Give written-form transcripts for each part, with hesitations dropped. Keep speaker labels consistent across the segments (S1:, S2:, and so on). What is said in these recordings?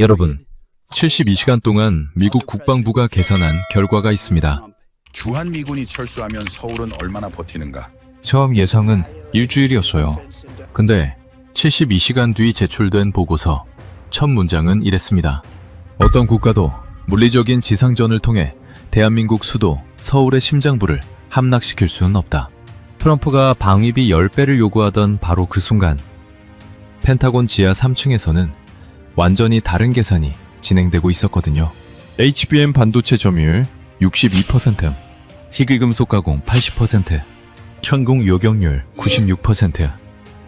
S1: 여러분, 72시간 동안 미국 국방부가 계산한 결과가 있습니다.
S2: 주한미군이 철수하면 서울은 얼마나 버티는가?
S1: 처음 예상은 일주일이었어요. 근데 72시간 뒤 제출된 보고서 첫 문장은 이랬습니다. 어떤 국가도 물리적인 지상전을 통해 대한민국 수도 서울의 심장부를 함락시킬 수는 없다. 트럼프가 방위비 10배를 요구하던 바로 그 순간 펜타곤 지하 3층에서는 완전히 다른 계산이 진행되고 있었거든요. HBM 반도체 점유율 62%, 희귀금속 가공 80%, 천공 요격률 96%.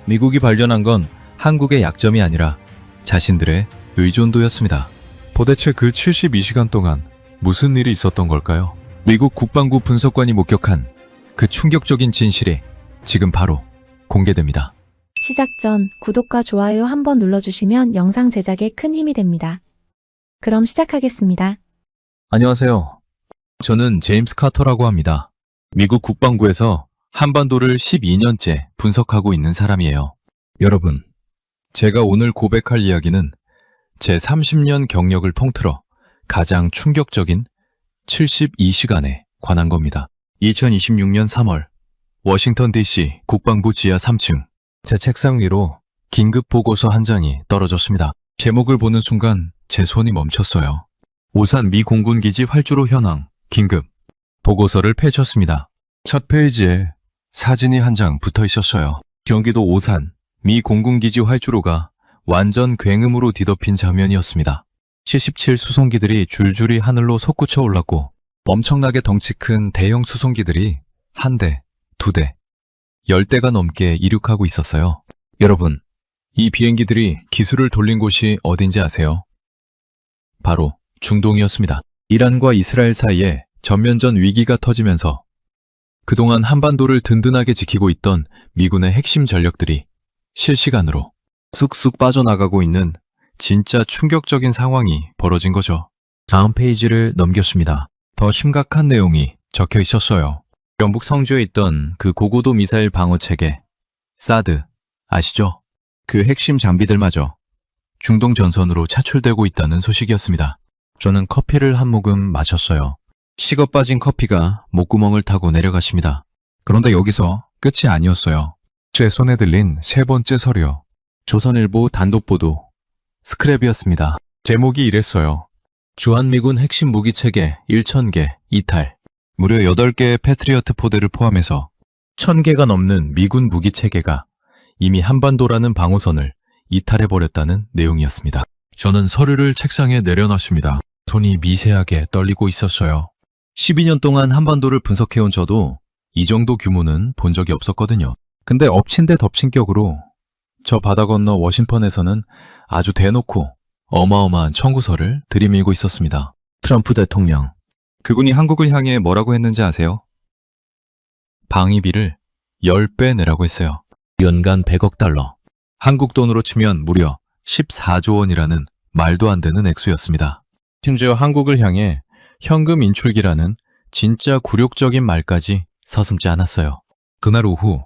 S1: 미국이 발견한 건 한국의 약점이 아니라 자신들의 의존도였습니다. 도대체 그 72시간 동안 무슨 일이 있었던 걸까요? 미국 국방부 분석관이 목격한 그 충격적인 진실이 지금 바로 공개됩니다.
S3: 시작 전 구독과 좋아요 한번 눌러주시면 영상 제작에 큰 힘이 됩니다. 그럼 시작하겠습니다.
S1: 안녕하세요. 저는 제임스 카터라고 합니다. 미국 국방부에서 한반도를 12년째 분석하고 있는 사람이에요. 여러분, 제가 오늘 고백할 이야기는 제 30년 경력을 통틀어 가장 충격적인 72시간에 관한 겁니다. 2026년 3월 워싱턴 DC 국방부 지하 3층, 제 책상 위로 긴급 보고서 한 장이 떨어졌습니다. 제목을 보는 순간 제 손이 멈췄어요. 오산 미 공군기지 활주로 현황 긴급 보고서를 펼쳤습니다. 첫 페이지에 사진이 한 장 붙어 있었어요. 경기도 오산 미 공군기지 활주로가 완전 굉음으로 뒤덮인 장면이었습니다. 77 수송기들이 줄줄이 하늘로 솟구쳐 올랐고 엄청나게 덩치 큰 대형 수송기들이 한 대, 두 대, 10대가 넘게 이륙하고 있었어요. 여러분, 이 비행기들이 기술을 돌린 곳이 어딘지 아세요? 바로 중동이었습니다. 이란과 이스라엘 사이에 전면전 위기가 터지면서 그동안 한반도를 든든하게 지키고 있던 미군의 핵심 전력들이 실시간으로 쑥쑥 빠져나가고 있는 진짜 충격적인 상황이 벌어진 거죠. 다음 페이지를 넘겼습니다. 더 심각한 내용이 적혀 있었어요. 경북 성주에 있던 그 고고도 미사일 방어 체계, 사드, 아시죠? 그 핵심 장비들마저 중동 전선으로 차출되고 있다는 소식이었습니다. 저는 커피를 한 모금 마셨어요. 식어 빠진 커피가 목구멍을 타고 내려갔습니다. 그런데 여기서 끝이 아니었어요. 제 손에 들린 세 번째 서류, 조선일보 단독보도, 스크랩이었습니다. 제목이 이랬어요. 주한미군 핵심 무기체계 1,000개 이탈. 무려 8개의 패트리어트 포대를 포함해서 1,000개가 넘는 미군 무기체계가 이미 한반도라는 방어선을 이탈해버렸다는 내용이었습니다. 저는 서류를 책상에 내려놨습니다. 손이 미세하게 떨리고 있었어요. 12년 동안 한반도를 분석해온 저도 이 정도 규모는 본 적이 없었거든요. 근데 엎친 데 덮친 격으로 저 바다 건너 워싱턴에서는 아주 대놓고 어마어마한 청구서를 들이밀고 있었습니다. 트럼프 대통령, 그분이 한국을 향해 뭐라고 했는지 아세요? 방위비를 10배 내라고 했어요. 연간 100억 달러. 한국 돈으로 치면 무려 14조 원이라는 말도 안 되는 액수였습니다. 심지어 한국을 향해 현금 인출기라는 진짜 굴욕적인 말까지 서슴지 않았어요. 그날 오후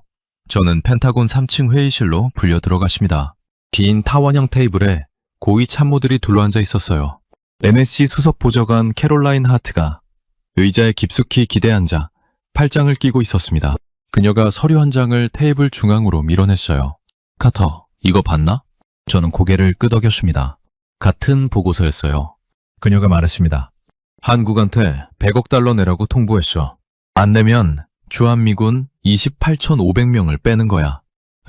S1: 저는 펜타곤 3층 회의실로 불려 들어갔습니다. 긴 타원형 테이블에 고위 참모들이 둘러앉아 있었어요. NSC 수석 보좌관 캐롤라인 하트가 의자에 깊숙이 기대앉아 팔짱을 끼고 있었습니다. 그녀가 서류 한 장을 테이블 중앙으로 밀어냈어요. 카터, 이거 봤나? 저는 고개를 끄덕였습니다. 같은 보고서였어요. 그녀가 말했습니다. 한국한테 100억 달러 내라고 통보했어. 안 내면 주한미군 28,500명을 빼는 거야.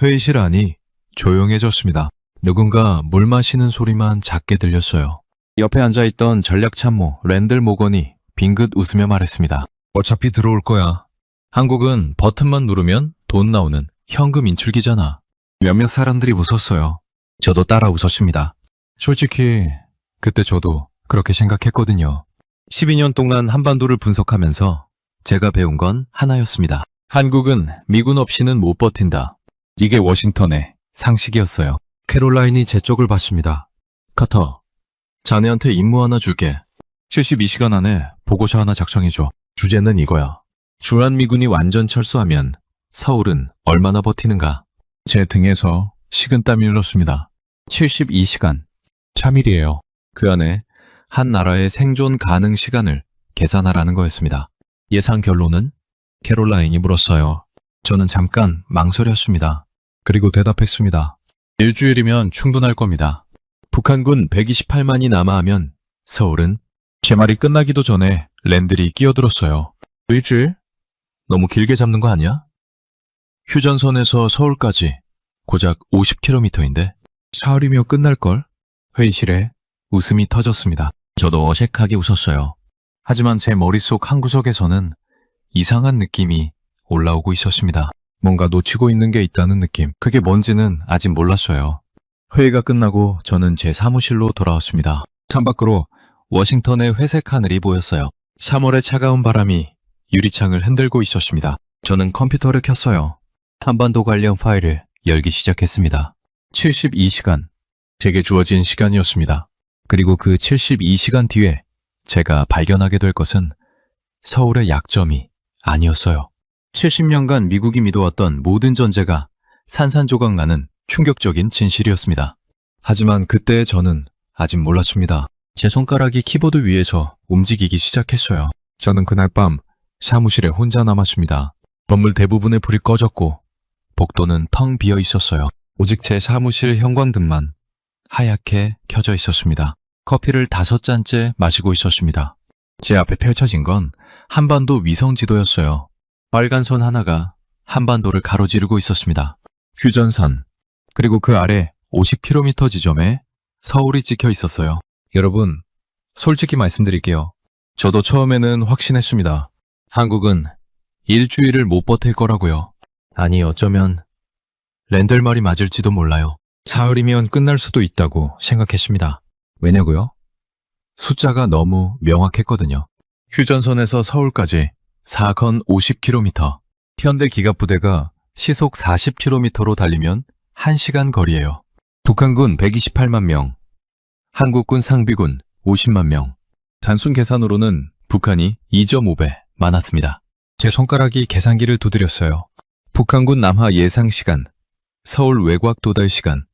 S1: 회의실 안이 조용해졌습니다. 누군가 물 마시는 소리만 작게 들렸어요. 옆에 앉아있던 전략참모 랜들 모건이 빙긋 웃으며 말했습니다. 어차피 들어올 거야. 한국은 버튼만 누르면 돈 나오는 현금 인출기잖아. 몇몇 사람들이 웃었어요. 저도 따라 웃었습니다. 솔직히 그때 저도 그렇게 생각했거든요. 12년 동안 한반도를 분석하면서 제가 배운 건 하나였습니다. 한국은 미군 없이는 못 버틴다. 이게 워싱턴의 상식이었어요. 캐롤라인이 제 쪽을 봤습니다. 카터, 자네한테 임무 하나 줄게. 72시간 안에 보고서 하나 작성해줘. 주제는 이거야. 주한미군이 완전 철수하면 서울은 얼마나 버티는가. 제 등에서 식은땀이 흘렀습니다. 72시간. 3일이에요. 그 안에 한 나라의 생존 가능 시간을 계산하라는 거였습니다. 예상 결론은? 캐롤라인이 물었어요. 저는 잠깐 망설였습니다. 그리고 대답했습니다. 일주일이면 충분할 겁니다. 북한군 128만이 남하하면 서울은 제 말이 끝나기도 전에 랜들이 끼어들었어요. 일주일? 너무 길게 잡는 거 아니야? 휴전선에서 서울까지 고작 50km인데 사흘이면 끝날걸? 회의실에 웃음이 터졌습니다. 저도 어색하게 웃었어요. 하지만 제 머릿속 한구석에서는 이상한 느낌이 올라오고 있었습니다. 뭔가 놓치고 있는 게 있다는 느낌. 그게 뭔지는 아직 몰랐어요. 회의가 끝나고 저는 제 사무실로 돌아왔습니다. 창밖으로 워싱턴의 회색 하늘이 보였어요. 3월의 차가운 바람이 유리창을 흔들고 있었습니다. 저는 컴퓨터를 켰어요. 한반도 관련 파일을 열기 시작했습니다. 72시간. 제게 주어진 시간이었습니다. 그리고 그 72시간 뒤에 제가 발견하게 될 것은 서울의 약점이 아니었어요. 70년간 미국이 믿어왔던 모든 전제가 산산조각 나는 충격적인 진실이었습니다. 하지만 그때의 저는 아직 몰랐습니다. 제 손가락이 키보드 위에서 움직이기 시작했어요. 저는 그날 밤 사무실에 혼자 남았습니다. 건물 대부분의 불이 꺼졌고 복도는 텅 비어 있었어요. 오직 제 사무실 형광등만 하얗게 켜져 있었습니다. 커피를 5잔째 마시고 있었습니다. 제 앞에 펼쳐진 건 한반도 위성지도였어요. 빨간 선 하나가 한반도를 가로지르고 있었습니다. 휴전선, 그리고 그 아래 50km 지점에 서울이 찍혀 있었어요. 여러분, 솔직히 말씀드릴게요. 저도 처음에는 확신했습니다. 한국은 일주일을 못 버틸 거라고요. 아니, 어쩌면 랜들 말이 맞을지도 몰라요. 사흘이면 끝날 수도 있다고 생각했습니다. 왜냐고요? 숫자가 너무 명확했거든요. 휴전선에서 서울까지 4건 50km, 현대 기갑부대가 시속 40km로 달리면 1시간 거리예요. 북한군 128만 명, 한국군 상비군 50만 명. 단순 계산으로는 북한이 2.5배 많았습니다. 제 손가락이 계산기를 두드렸어요. 북한군 남하 예상 시간, 서울 외곽 도달 시간,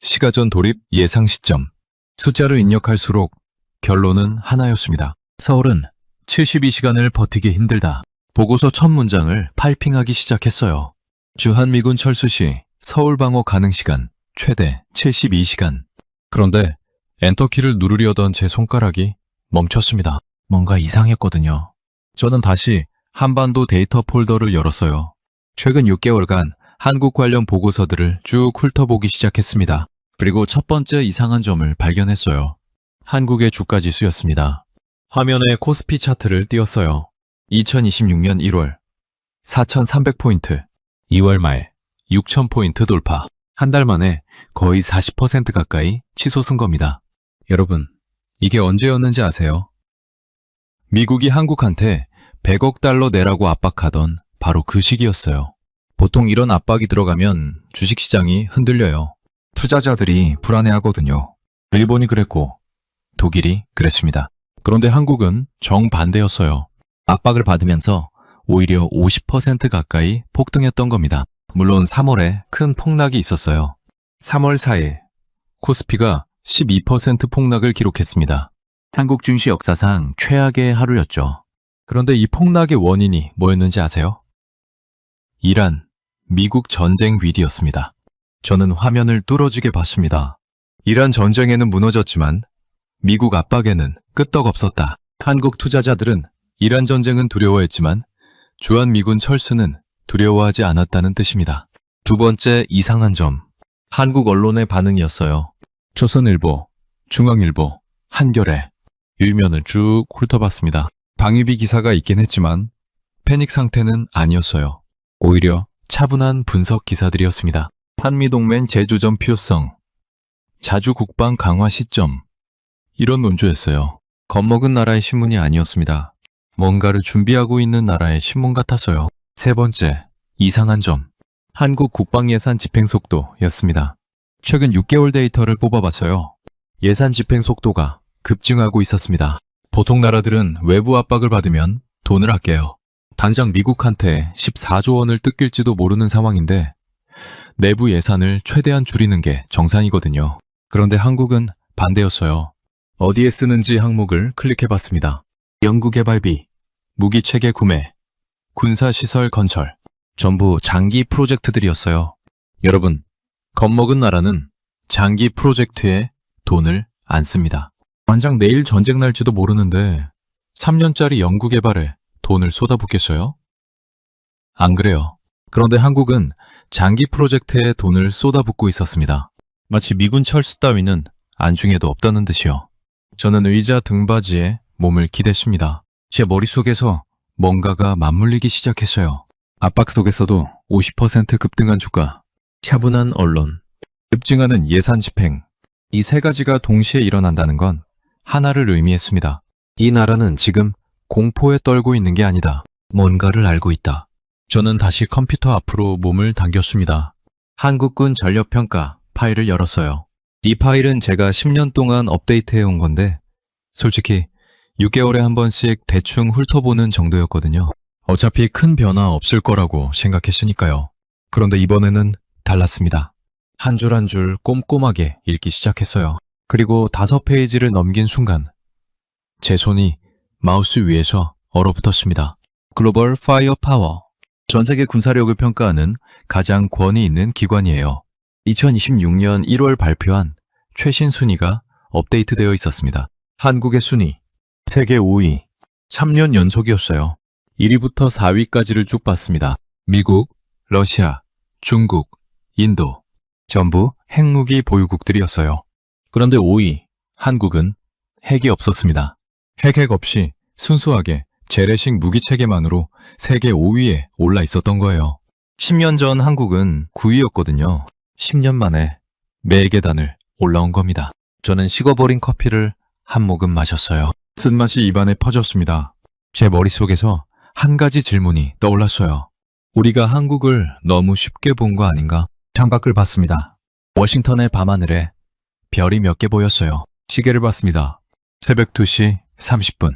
S1: 시가전 돌입 예상 시점. 숫자를 입력할수록 결론은 하나였습니다. 서울은 72시간을 버티기 힘들다. 보고서 첫 문장을 파이핑하기 시작했어요. 주한미군 철수 시 서울 방어 가능 시간 최대 72시간. 그런데 엔터키를 누르려던 제 손가락이 멈췄습니다. 뭔가 이상했거든요. 저는 다시 한반도 데이터 폴더를 열었어요. 최근 6개월간 한국 관련 보고서들을 쭉 훑어보기 시작했습니다. 그리고 첫 번째 이상한 점을 발견했어요. 한국의 주가지수였습니다. 화면에 코스피 차트를 띄웠어요. 2026년 1월 4,300포인트, 2월 말 6,000포인트 돌파. 한 달 만에 거의 40% 가까이 치솟은 겁니다. 여러분, 이게 언제였는지 아세요? 미국이 한국한테 100억 달러 내라고 압박하던 바로 그 시기였어요. 보통 이런 압박이 들어가면 주식시장이 흔들려요. 투자자들이 불안해하거든요. 일본이 그랬고 독일이 그랬습니다. 그런데 한국은 정반대였어요. 압박을 받으면서 오히려 50% 가까이 폭등했던 겁니다. 물론 3월에 큰 폭락이 있었어요. 3월 4일 코스피가 12% 폭락을 기록했습니다. 한국 증시 역사상 최악의 하루였죠. 그런데 이 폭락의 원인이 뭐였는지 아세요? 이란, 미국 전쟁 위기였습니다. 저는 화면을 뚫어지게 봤습니다. 이란 전쟁에는 무너졌지만 미국 압박에는 끄떡없었다. 한국 투자자들은 이란 전쟁은 두려워했지만 주한미군 철수는 두려워하지 않았다는 뜻입니다. 두 번째 이상한 점, 한국 언론의 반응이었어요. 조선일보, 중앙일보, 한겨레, 일면을 쭉 훑어봤습니다. 방위비 기사가 있긴 했지만 패닉 상태는 아니었어요. 오히려 차분한 분석 기사들이었습니다. 한미동맹 재조정 필요성, 자주 국방 강화 시점, 이런 논조였어요. 겁먹은 나라의 신문이 아니었습니다. 뭔가를 준비하고 있는 나라의 신문 같았어요. 세 번째, 이상한 점, 한국 국방 예산 집행 속도였습니다. 최근 6개월 데이터를 뽑아봤어요. 예산 집행 속도가 급증하고 있었습니다. 보통 나라들은 외부 압박을 받으면 돈을 아껴요. 당장 미국한테 14조 원을 뜯길지도 모르는 상황인데 내부 예산을 최대한 줄이는 게 정상이거든요. 그런데 한국은 반대였어요. 어디에 쓰는지 항목을 클릭해봤습니다. 연구개발비, 무기체계 구매, 군사시설 건설, 전부 장기 프로젝트들이었어요. 여러분, 겁먹은 나라는 장기 프로젝트에 돈을 안 씁니다. 만약 내일 전쟁 날지도 모르는데 3년짜리 연구개발에 돈을 쏟아붓겠어요? 안 그래요. 그런데 한국은 장기 프로젝트에 돈을 쏟아붓고 있었습니다. 마치 미군 철수 따위는 안중에도 없다는 듯이요. 저는 의자 등받이에 몸을 기댔습니다. 제 머릿속에서 뭔가가 맞물리기 시작했어요. 압박 속에서도 50% 급등한 주가, 차분한 언론, 급증하는 예산 집행, 이 세 가지가 동시에 일어난다는 건 하나를 의미했습니다. 이 나라는 지금 공포에 떨고 있는 게 아니다. 뭔가를 알고 있다. 저는 다시 컴퓨터 앞으로 몸을 당겼습니다. 한국군 전력평가 파일을 열었어요. 이 파일은 제가 10년 동안 업데이트해온 건데 솔직히 6개월에 한 번씩 대충 훑어보는 정도였거든요. 어차피 큰 변화 없을 거라고 생각했으니까요. 그런데 이번에는 달랐습니다. 한 줄 한 줄 꼼꼼하게 읽기 시작했어요. 그리고 5페이지를 넘긴 순간 제 손이 마우스 위에서 얼어붙었습니다. 글로벌 파이어 파워. 전 세계 군사력을 평가하는 가장 권위 있는 기관이에요. 2026년 1월 발표한 최신 순위가 업데이트되어 있었습니다. 한국의 순위, 세계 5위, 3년 연속이었어요. 1위부터 4위까지를 쭉 봤습니다. 미국, 러시아, 중국, 인도, 전부 핵무기 보유국들이었어요. 그런데 5위, 한국은 핵이 없었습니다. 핵 없이 순수하게 재래식 무기 체계만으로 세계 5위에 올라 있었던 거예요. 10년 전 한국은 9위였거든요. 10년 만에 매 계단을 올라온 겁니다. 저는 식어버린 커피를 한 모금 마셨어요. 쓴맛이 입안에 퍼졌습니다. 제 머릿속에서 한 가지 질문이 떠올랐어요. 우리가 한국을 너무 쉽게 본 거 아닌가? 창밖을 봤습니다. 워싱턴의 밤하늘에 별이 몇 개 보였어요. 시계를 봤습니다. 새벽 2시 30분.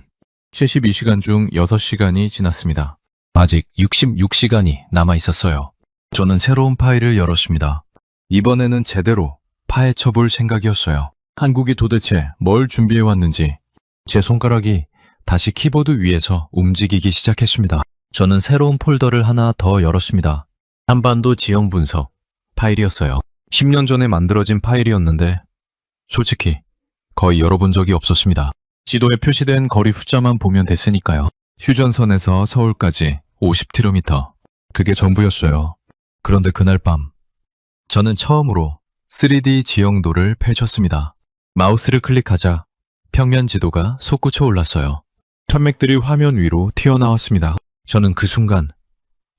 S1: 72시간 중 6시간이 지났습니다. 아직 66시간이 남아 있었어요. 저는 새로운 파일을 열었습니다. 이번에는 제대로 파헤쳐볼 생각이었어요. 한국이 도대체 뭘 준비해왔는지 제 손가락이 다시 키보드 위에서 움직이기 시작했습니다. 저는 새로운 폴더를 하나 더 열었습니다. 한반도 지형 분석 파일이었어요. 10년 전에 만들어진 파일이었는데 솔직히 거의 열어본 적이 없었습니다. 지도에 표시된 거리 숫자만 보면 됐으니까요. 휴전선에서 서울까지 50km. 그게 전부였어요. 그런데 그날 밤 저는 처음으로 3D 지형도를 펼쳤습니다. 마우스를 클릭하자 평면 지도가 솟구쳐 올랐어요. 산맥들이 화면 위로 튀어나왔습니다. 저는 그 순간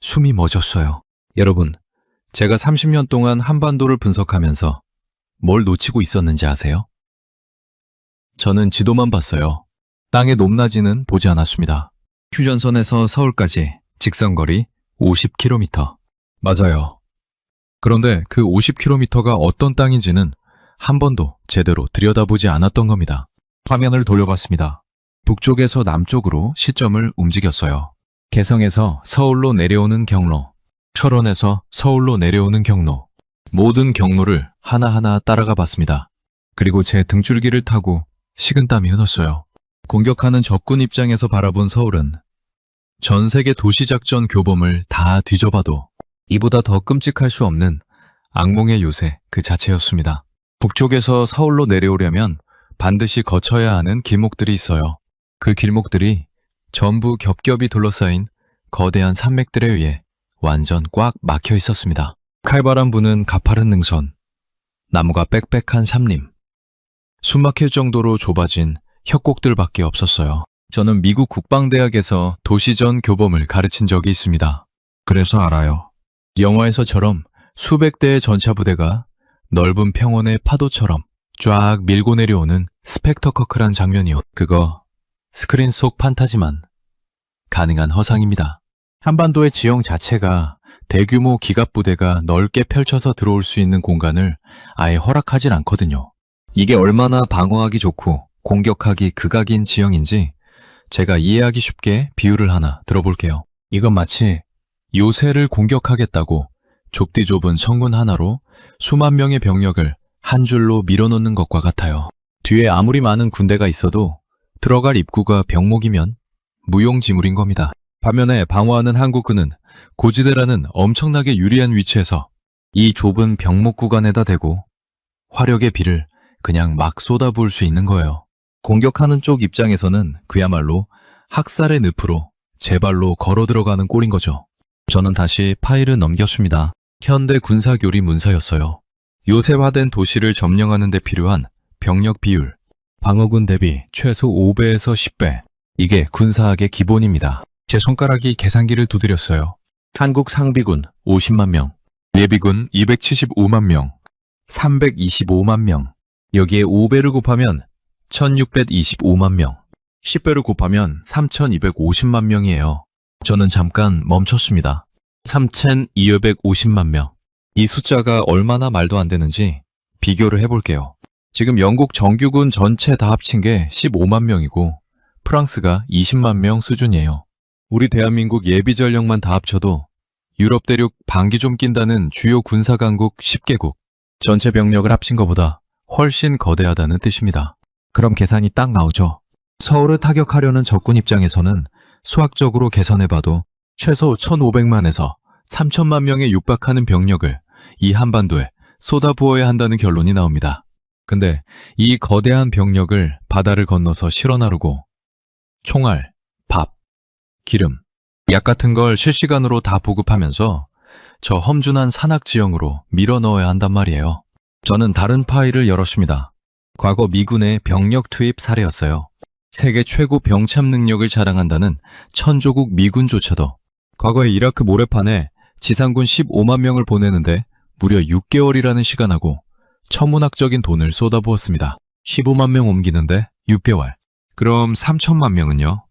S1: 숨이 멎었어요. 여러분, 제가 30년 동안 한반도를 분석하면서 뭘 놓치고 있었는지 아세요? 저는 지도만 봤어요. 땅의 높낮이는 보지 않았습니다. 휴전선에서 서울까지 직선거리 50km. 맞아요. 그런데 그 50km가 어떤 땅인지는 한 번도 제대로 들여다보지 않았던 겁니다. 화면을 돌려봤습니다. 북쪽에서 남쪽으로 시점을 움직였어요. 개성에서 서울로 내려오는 경로, 철원에서 서울로 내려오는 경로, 모든 경로를 하나하나 따라가 봤습니다. 그리고 제 등줄기를 타고 식은땀이 흘렀어요. 공격하는 적군 입장에서 바라본 서울은 전 세계 도시작전 교범을 다 뒤져봐도 이보다 더 끔찍할 수 없는 악몽의 요새 그 자체였습니다. 북쪽에서 서울로 내려오려면 반드시 거쳐야 하는 길목들이 있어요. 그 길목들이 전부 겹겹이 둘러싸인 거대한 산맥들에 의해 완전 꽉 막혀 있었습니다. 칼바람 부는 가파른 능선, 나무가 빽빽한 삼림, 숨막힐 정도로 좁아진 협곡들밖에 없었어요. 저는 미국 국방대학에서 도시전 교범을 가르친 적이 있습니다. 그래서 알아요. 영화에서처럼 수백 대의 전차부대가 넓은 평원의 파도처럼 쫙 밀고 내려오는 스펙터커클한 장면이요. 그거 스크린 속 판타지만 가능한 허상입니다. 한반도의 지형 자체가 대규모 기갑부대가 넓게 펼쳐서 들어올 수 있는 공간을 아예 허락하진 않거든요. 이게 얼마나 방어하기 좋고 공격하기 극악인 지형인지 제가 이해하기 쉽게 비유를 하나 들어볼게요. 이건 마치 요새를 공격하겠다고 좁디 좁은 성문 하나로 수만 명의 병력을 한 줄로 밀어놓는 것과 같아요. 뒤에 아무리 많은 군대가 있어도 들어갈 입구가 병목이면 무용지물인 겁니다. 반면에 방어하는 한국군은 고지대라는 엄청나게 유리한 위치에서 이 좁은 병목 구간에다 대고 화력의 비를 그냥 막 쏟아부을 수 있는 거예요. 공격하는 쪽 입장에서는 그야말로 학살의 늪으로 제 발로 걸어 들어가는 꼴인 거죠. 저는 다시 파일을 넘겼습니다. 현대 군사교리 문서였어요. 요새화된 도시를 점령하는 데 필요한 병력 비율, 방어군 대비 최소 5배에서 10배. 이게 군사학의 기본입니다. 제 손가락이 계산기를 두드렸어요. 한국 상비군 50만 명, 예비군 275만 명, 325만 명. 여기에 5배를 곱하면 1625만 명, 10배를 곱하면 3250만 명이에요. 저는 잠깐 멈췄습니다. 3250만 명. 이 숫자가 얼마나 말도 안 되는지 비교를 해볼게요. 지금 영국 정규군 전체 다 합친 게 15만 명이고 프랑스가 20만 명 수준이에요. 우리 대한민국 예비 전력만 다 합쳐도 유럽 대륙 반기 좀 낀다는 주요 군사 강국 10개국 전체 병력을 합친 것보다 훨씬 거대하다는 뜻입니다. 그럼 계산이 딱 나오죠. 서울을 타격하려는 적군 입장에서는 수학적으로 계산해봐도 최소 1,500만에서 3천만 명에 육박하는 병력을 이 한반도에 쏟아부어야 한다는 결론이 나옵니다. 근데 이 거대한 병력을 바다를 건너서 실어 나르고 총알, 밥, 기름, 약 같은 걸 실시간으로 다 보급하면서 저 험준한 산악 지형으로 밀어 넣어야 한단 말이에요. 저는 다른 파일을 열었습니다. 과거 미군의 병력 투입 사례였어요. 세계 최고 병참 능력을 자랑한다는 천조국 미군조차도 과거에 이라크 모래판에 지상군 15만 명을 보내는데 무려 6개월이라는 시간하고 천문학적인 돈을 쏟아부었습니다. 15만 명 옮기는데 6개월. 그럼 3천만 명은요?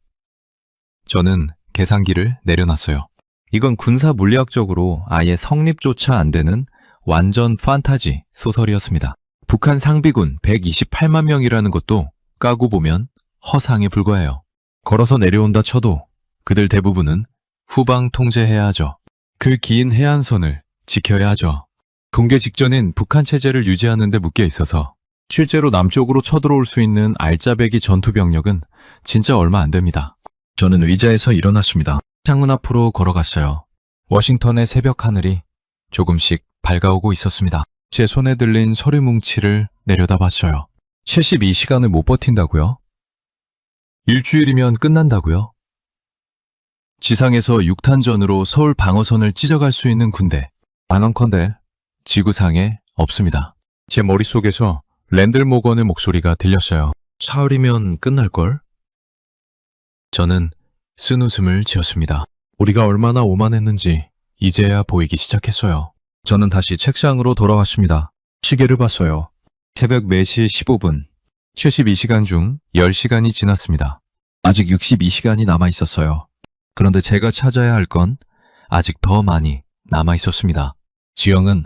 S1: 저는 계산기를 내려놨어요. 이건 군사 물리학적으로 아예 성립조차 안 되는 완전 판타지 소설이었습니다. 북한 상비군 128만 명이라는 것도 까고 보면 허상에 불과해요. 걸어서 내려온다 쳐도 그들 대부분은 후방 통제해야 하죠. 그 긴 해안선을 지켜야 하죠. 붕괴 직전인 북한 체제를 유지하는 데 묶여 있어서 실제로 남쪽으로 쳐들어올 수 있는 알짜배기 전투 병력은 진짜 얼마 안 됩니다. 저는 의자에서 일어났습니다. 창문 앞으로 걸어갔어요. 워싱턴의 새벽 하늘이 조금씩 밝아오고 있었습니다. 제 손에 들린 서류 뭉치를 내려다봤어요. 72시간을 못 버틴다고요? 일주일이면 끝난다고요? 지상에서 6탄전으로 서울 방어선을 찢어갈 수 있는 군대. 단언컨대 지구상에 없습니다. 제 머릿속에서 랜들 모건의 목소리가 들렸어요. 사흘이면 끝날걸? 저는 쓴 웃음을 지었습니다. 우리가 얼마나 오만했는지 이제야 보이기 시작했어요. 저는 다시 책상으로 돌아왔습니다. 시계를 봤어요. 새벽 4시 15분. 72시간 중 10시간이 지났습니다. 아직 62시간이 남아 있었어요. 그런데 제가 찾아야 할 건 아직 더 많이 남아 있었습니다. 지형은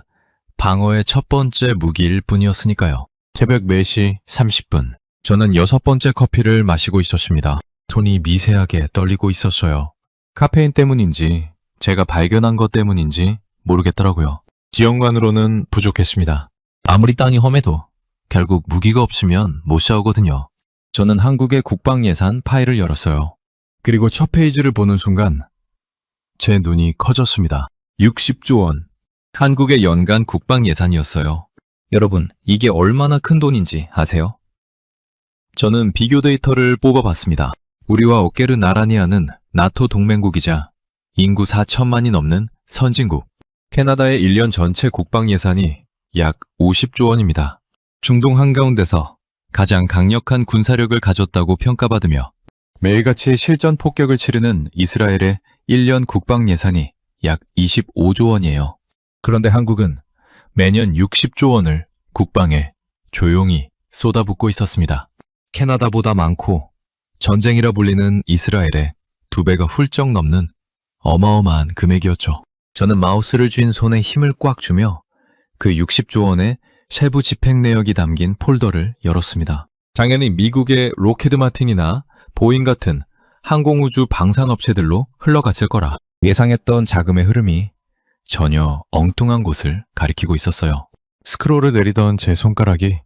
S1: 방어의 첫 번째 무기일 뿐이었으니까요. 새벽 4시 30분. 저는 6번째 커피를 마시고 있었습니다. 손이 미세하게 떨리고 있었어요. 카페인 때문인지 제가 발견한 것 때문인지 모르겠더라고요. 지형관으로는 부족했습니다. 아무리 땅이 험해도 결국 무기가 없으면 못 싸우거든요. 저는 한국의 국방 예산 파일을 열었어요. 그리고 첫 페이지를 보는 순간 제 눈이 커졌습니다. 60조 원. 한국의 연간 국방 예산이었어요. 여러분, 이게 얼마나 큰 돈인지 아세요? 저는 비교 데이터를 뽑아봤습니다. 우리와 어깨를 나란히 하는 나토 동맹국이자 인구 4천만이 넘는 선진국. 캐나다의 1년 전체 국방 예산이 약 50조 원입니다. 중동 한가운데서 가장 강력한 군사력을 가졌다고 평가받으며 매일같이 실전 폭격을 치르는 이스라엘의 1년 국방 예산이 약 25조 원이에요. 그런데 한국은 매년 60조 원을 국방에 조용히 쏟아붓고 있었습니다. 캐나다보다 많고 전쟁이라 불리는 이스라엘의 2배가 훌쩍 넘는 어마어마한 금액이었죠. 저는 마우스를 쥔 손에 힘을 꽉 주며 그 60조 원의 세부 집행 내역이 담긴 폴더를 열었습니다. 당연히 미국의 로키드 마틴이나 보잉 같은 항공우주 방산업체들로 흘러갔을 거라 예상했던 자금의 흐름이 전혀 엉뚱한 곳을 가리키고 있었어요. 스크롤을 내리던 제 손가락이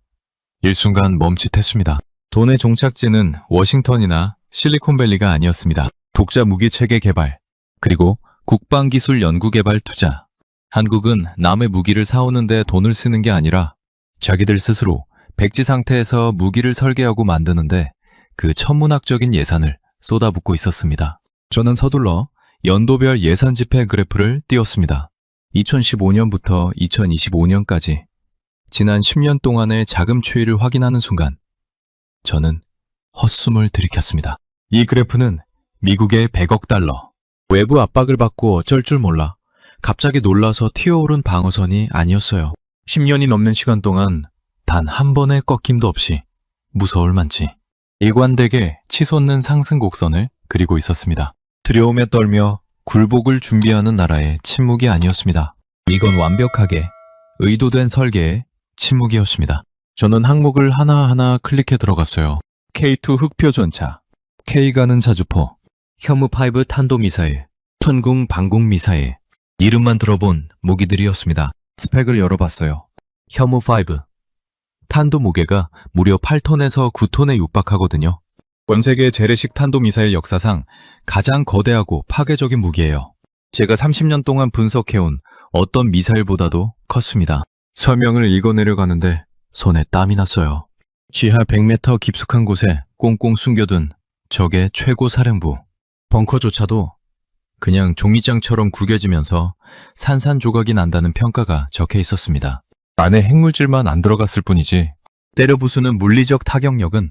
S1: 일순간 멈칫했습니다. 돈의 종착지는 워싱턴이나 실리콘밸리가 아니었습니다. 독자 무기 체계 개발, 그리고 국방기술 연구개발 투자. 한국은 남의 무기를 사오는데 돈을 쓰는 게 아니라 자기들 스스로 백지 상태에서 무기를 설계하고 만드는데 그 천문학적인 예산을 쏟아붓고 있었습니다. 저는 서둘러 연도별 예산 집행 그래프를 띄웠습니다. 2015년부터 2025년까지 지난 10년 동안의 자금 추이를 확인하는 순간 저는 헛숨을 들이켰습니다. 이 그래프는 미국의 100억 달러, 외부 압박을 받고 어쩔 줄 몰라 갑자기 놀라서 튀어오른 방어선이 아니었어요. 10년이 넘는 시간 동안 단 한 번의 꺾임도 없이 무서울 만치 일관되게 치솟는 상승 곡선을 그리고 있었습니다. 두려움에 떨며 굴복을 준비하는 나라의 침묵이 아니었습니다. 이건 완벽하게 의도된 설계의 침묵이었습니다. 저는 항목을 하나하나 클릭해 들어갔어요. K2 흑표 전차, K 가는 자주포, 혐우5 탄도미사일, 천궁 방공 미사일. 이름만 들어본 무기들이었습니다. 스펙을 열어봤어요. 혐우5. 탄도 무게가 무려 8톤에서 9톤에 육박하거든요. 전 세계 재래식 탄도미사일 역사상 가장 거대하고 파괴적인 무기예요. 제가 30년 동안 분석해온 어떤 미사일보다도 컸습니다. 설명을 읽어내려가는데 손에 땀이 났어요. 지하 100m 깊숙한 곳에 꽁꽁 숨겨둔 적의 최고 사령부. 벙커조차도 그냥 종이장처럼 구겨지면서 산산조각이 난다는 평가가 적혀 있었습니다. 안에 핵물질만 안 들어갔을 뿐이지 때려 부수는 물리적 타격력은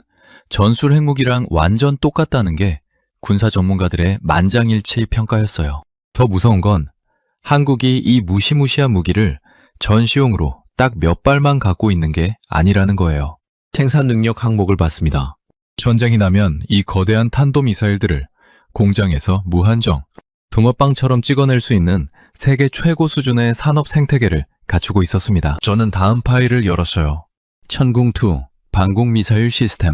S1: 전술 핵무기랑 완전 똑같다는 게 군사 전문가들의 만장일치 평가였어요. 더 무서운 건 한국이 이 무시무시한 무기를 전시용으로 딱 몇 발만 갖고 있는 게 아니라는 거예요. 생산 능력 항목을 봤습니다. 전쟁이 나면 이 거대한 탄도미사일들을 공장에서 무한정, 붕어빵처럼 찍어낼 수 있는 세계 최고 수준의 산업 생태계를 갖추고 있었습니다. 저는 다음 파일을 열었어요. 천궁2 방공미사일 시스템.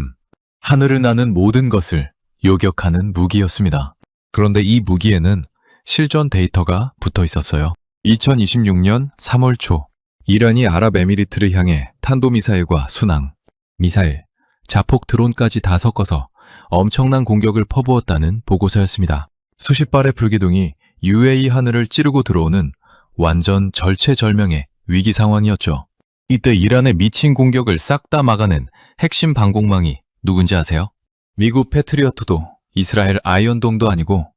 S1: 하늘을 나는 모든 것을 요격하는 무기였습니다. 그런데 이 무기에는 실전 데이터가 붙어 있었어요. 2026년 3월 초 이란이 아랍에미리트를 향해 탄도미사일과 순항, 미사일, 자폭 드론까지 다 섞어서 엄청난 공격을 퍼부었다는 보고서였습니다. 수십 발의 불기둥이 UAE 하늘을 찌르고 들어오는 완전 절체절명의 위기 상황이었죠. 이때 이란의 미친 공격을 싹 다 막아낸 핵심 방공망이 누군지 아세요? 미국 패트리어트도 이스라엘 아이언돔도 아니고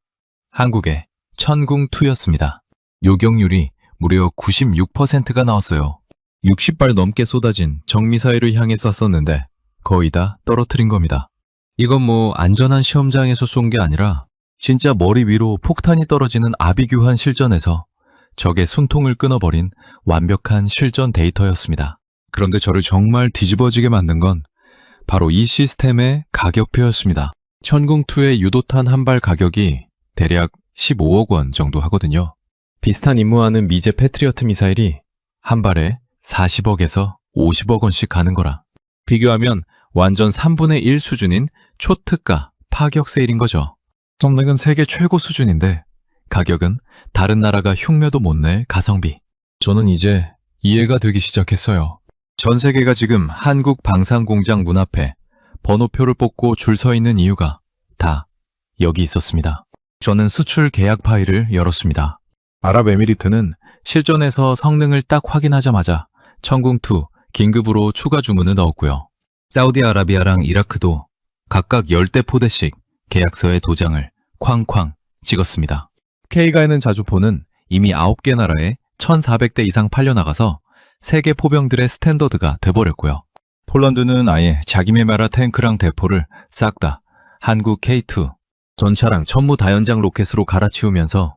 S1: 한국의 천궁2였습니다. 요격률이 무려 96%가 나왔어요. 60발 넘게 쏟아진 정미사일을 향해 쐈었는데 거의 다 떨어뜨린 겁니다. 이건 뭐 안전한 시험장에서 쏜 게 아니라 진짜 머리 위로 폭탄이 떨어지는 아비규환 실전에서 적의 숨통을 끊어버린 완벽한 실전 데이터였습니다. 그런데 저를 정말 뒤집어지게 만든 건 바로 이 시스템의 가격표였습니다. 천궁2의 유도탄 한 발 가격이 대략 15억 원 정도 하거든요. 비슷한 임무하는 미제 패트리어트 미사일이 한 발에 40억에서 50억 원씩 가는 거라. 비교하면 완전 3분의 1 수준인 초특가 파격 세일인 거죠. 성능은 세계 최고 수준인데 가격은 다른 나라가 흉내도 못 낼 가성비. 저는 이제 이해가 되기 시작했어요. 전 세계가 지금 한국 방산공장 문 앞에 번호표를 뽑고 줄 서 있는 이유가 다 여기 있었습니다. 저는 수출 계약 파일을 열었습니다. 아랍에미리트는 실전에서 성능을 딱 확인하자마자 천궁2 긴급으로 추가 주문을 넣었고요. 사우디아라비아랑 이라크도 각각 10대 포대씩 계약서에 도장을 쾅쾅 찍었습니다. K가 있는 자주포는 이미 9개 나라에 1,400대 이상 팔려나가서 세계 포병들의 스탠더드가 돼버렸고요. 폴란드는 아예 자기 메마라 탱크랑 대포를 싹 다 한국 K2 전차랑 천무다연장 로켓으로 갈아치우면서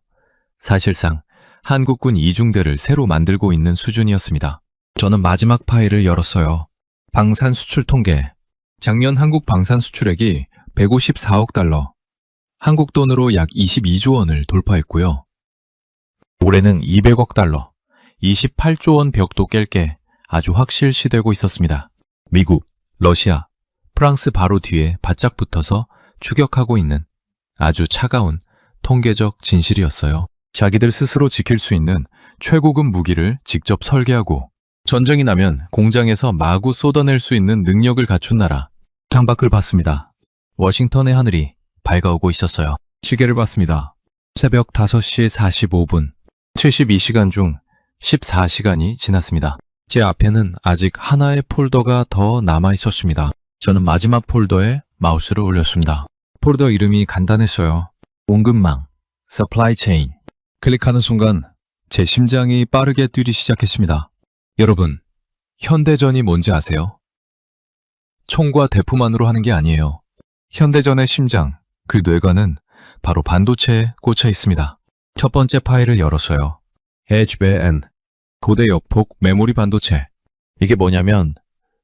S1: 사실상 한국군 이중대를 새로 만들고 있는 수준이었습니다. 저는 마지막 파일을 열었어요. 방산 수출 통계. 작년 한국 방산 수출액이 154억 달러, 한국 돈으로 약 22조 원을 돌파했고요. 올해는 200억 달러, 28조 원 벽도 깰 게 아주 확실시되고 있었습니다. 미국, 러시아, 프랑스 바로 뒤에 바짝 붙어서 추격하고 있는 아주 차가운 통계적 진실이었어요. 자기들 스스로 지킬 수 있는 최고급 무기를 직접 설계하고 전쟁이 나면 공장에서 마구 쏟아낼 수 있는 능력을 갖춘 나라. 창밖을 봤습니다. 워싱턴의 하늘이 밝아오고 있었어요. 시계를 봤습니다. 새벽 5시 45분. 72시간 중 14시간이 지났습니다. 제 앞에는 아직 하나의 폴더가 더 남아 있었습니다. 저는 마지막 폴더에 마우스를 올렸습니다. 폴더 이름이 간단했어요. 공급망, supply chain. 클릭하는 순간 제 심장이 빠르게 뛰기 시작했습니다. 여러분, 현대전이 뭔지 아세요? 총과 대포만으로 하는 게 아니에요. 현대전의 심장, 그 뇌관은 바로 반도체에 꽂혀 있습니다. 첫 번째 파일을 열었어요. HBM, 고대 여폭 메모리 반도체. 이게 뭐냐면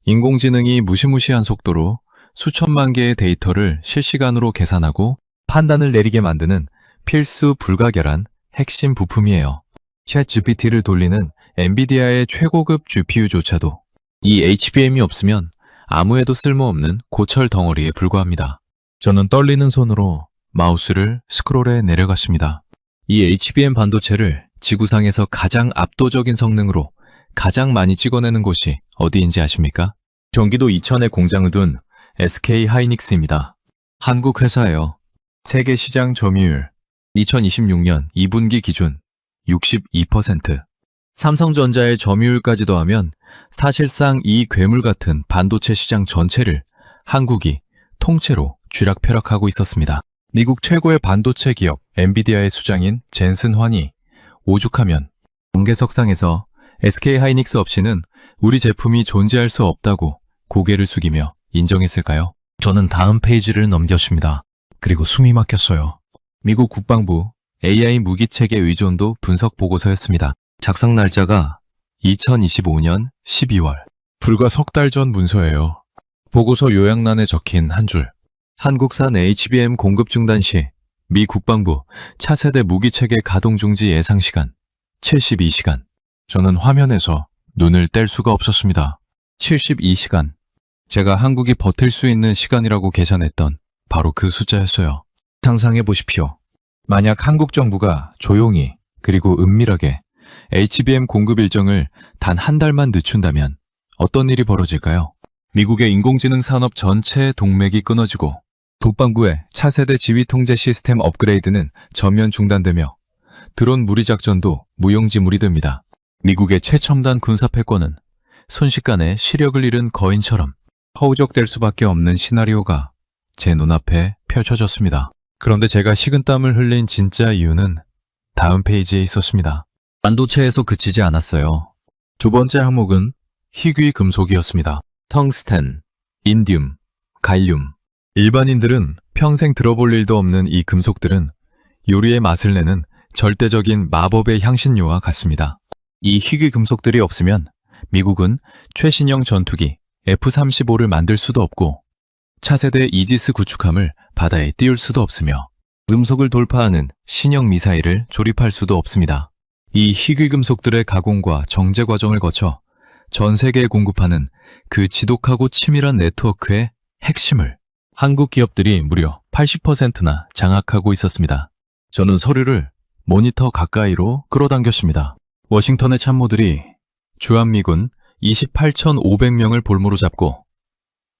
S1: 인공지능이 무시무시한 속도로 수천만 개의 데이터를 실시간으로 계산하고 판단을 내리게 만드는 필수 불가결한 핵심 부품이에요. 챗 GPT를 돌리는 엔비디아의 최고급 GPU조차도 이 HBM이 없으면 아무에도 쓸모없는 고철 덩어리에 불과합니다. 저는 떨리는 손으로 마우스를 스크롤해 내려갔습니다. 이 HBM 반도체를 지구상에서 가장 압도적인 성능으로 가장 많이 찍어내는 곳이 어디인지 아십니까? 경기도 이천에 공장을 둔 SK 하이닉스입니다. 한국 회사예요. 세계 시장 점유율 2026년 2분기 기준 62%. 삼성전자의 점유율까지 더하면 사실상 이 괴물 같은 반도체 시장 전체를 한국이 통째로 쥐락펴락하고 있었습니다. 미국 최고의 반도체 기업 엔비디아의 수장인 젠슨 환이 오죽하면 공개석상에서 SK 하이닉스 없이는 우리 제품이 존재할 수 없다고 고개를 숙이며 인정했을까요? 저는 다음 페이지를 넘겼습니다. 그리고 숨이 막혔어요. 미국 국방부 AI 무기체계 의존도 분석 보고서였습니다. 작성 날짜가 2025년 12월. 불과 석 달 전 문서예요. 보고서 요약란에 적힌 한 줄. 한국산 HBM 공급 중단 시 미 국방부 차세대 무기체계 가동 중지 예상 시간 72시간. 저는 화면에서 눈을 뗄 수가 없었습니다. 72시간. 제가 한국이 버틸 수 있는 시간이라고 계산했던 바로 그 숫자였어요. 상상해 보십시오. 만약 한국 정부가 조용히 그리고 은밀하게 HBM 공급 일정을 단 한 달만 늦춘다면 어떤 일이 벌어질까요? 미국의 인공지능 산업 전체의 동맥이 끊어지고 국방부의 차세대 지휘 통제 시스템 업그레이드는 전면 중단되며 드론 무리 작전도 무용지물이 됩니다. 미국의 최첨단 군사 패권은 순식간에 시력을 잃은 거인처럼 허우적될 수밖에 없는 시나리오가 제 눈앞에 펼쳐졌습니다. 그런데 제가 식은땀을 흘린 진짜 이유는 다음 페이지에 있었습니다. 반도체에서 그치지 않았어요. 두 번째 항목은 희귀 금속이었습니다. 텅스텐, 인디움, 갈륨. 일반인들은 평생 들어볼 일도 없는 이 금속들은 요리의 맛을 내는 절대적인 마법의 향신료와 같습니다. 이 희귀 금속들이 없으면 미국은 최신형 전투기 F-35를 만들 수도 없고 차세대 이지스 구축함을 바다에 띄울 수도 없으며 음속을 돌파하는 신형 미사일을 조립할 수도 없습니다. 이 희귀 금속들의 가공과 정제 과정을 거쳐 전 세계에 공급하는 그 지독하고 치밀한 네트워크의 핵심을 한국 기업들이 무려 80%나 장악하고 있었습니다. 저는 서류를 모니터 가까이로 끌어당겼습니다. 워싱턴의 참모들이 주한미군 28,500명을 볼모로 잡고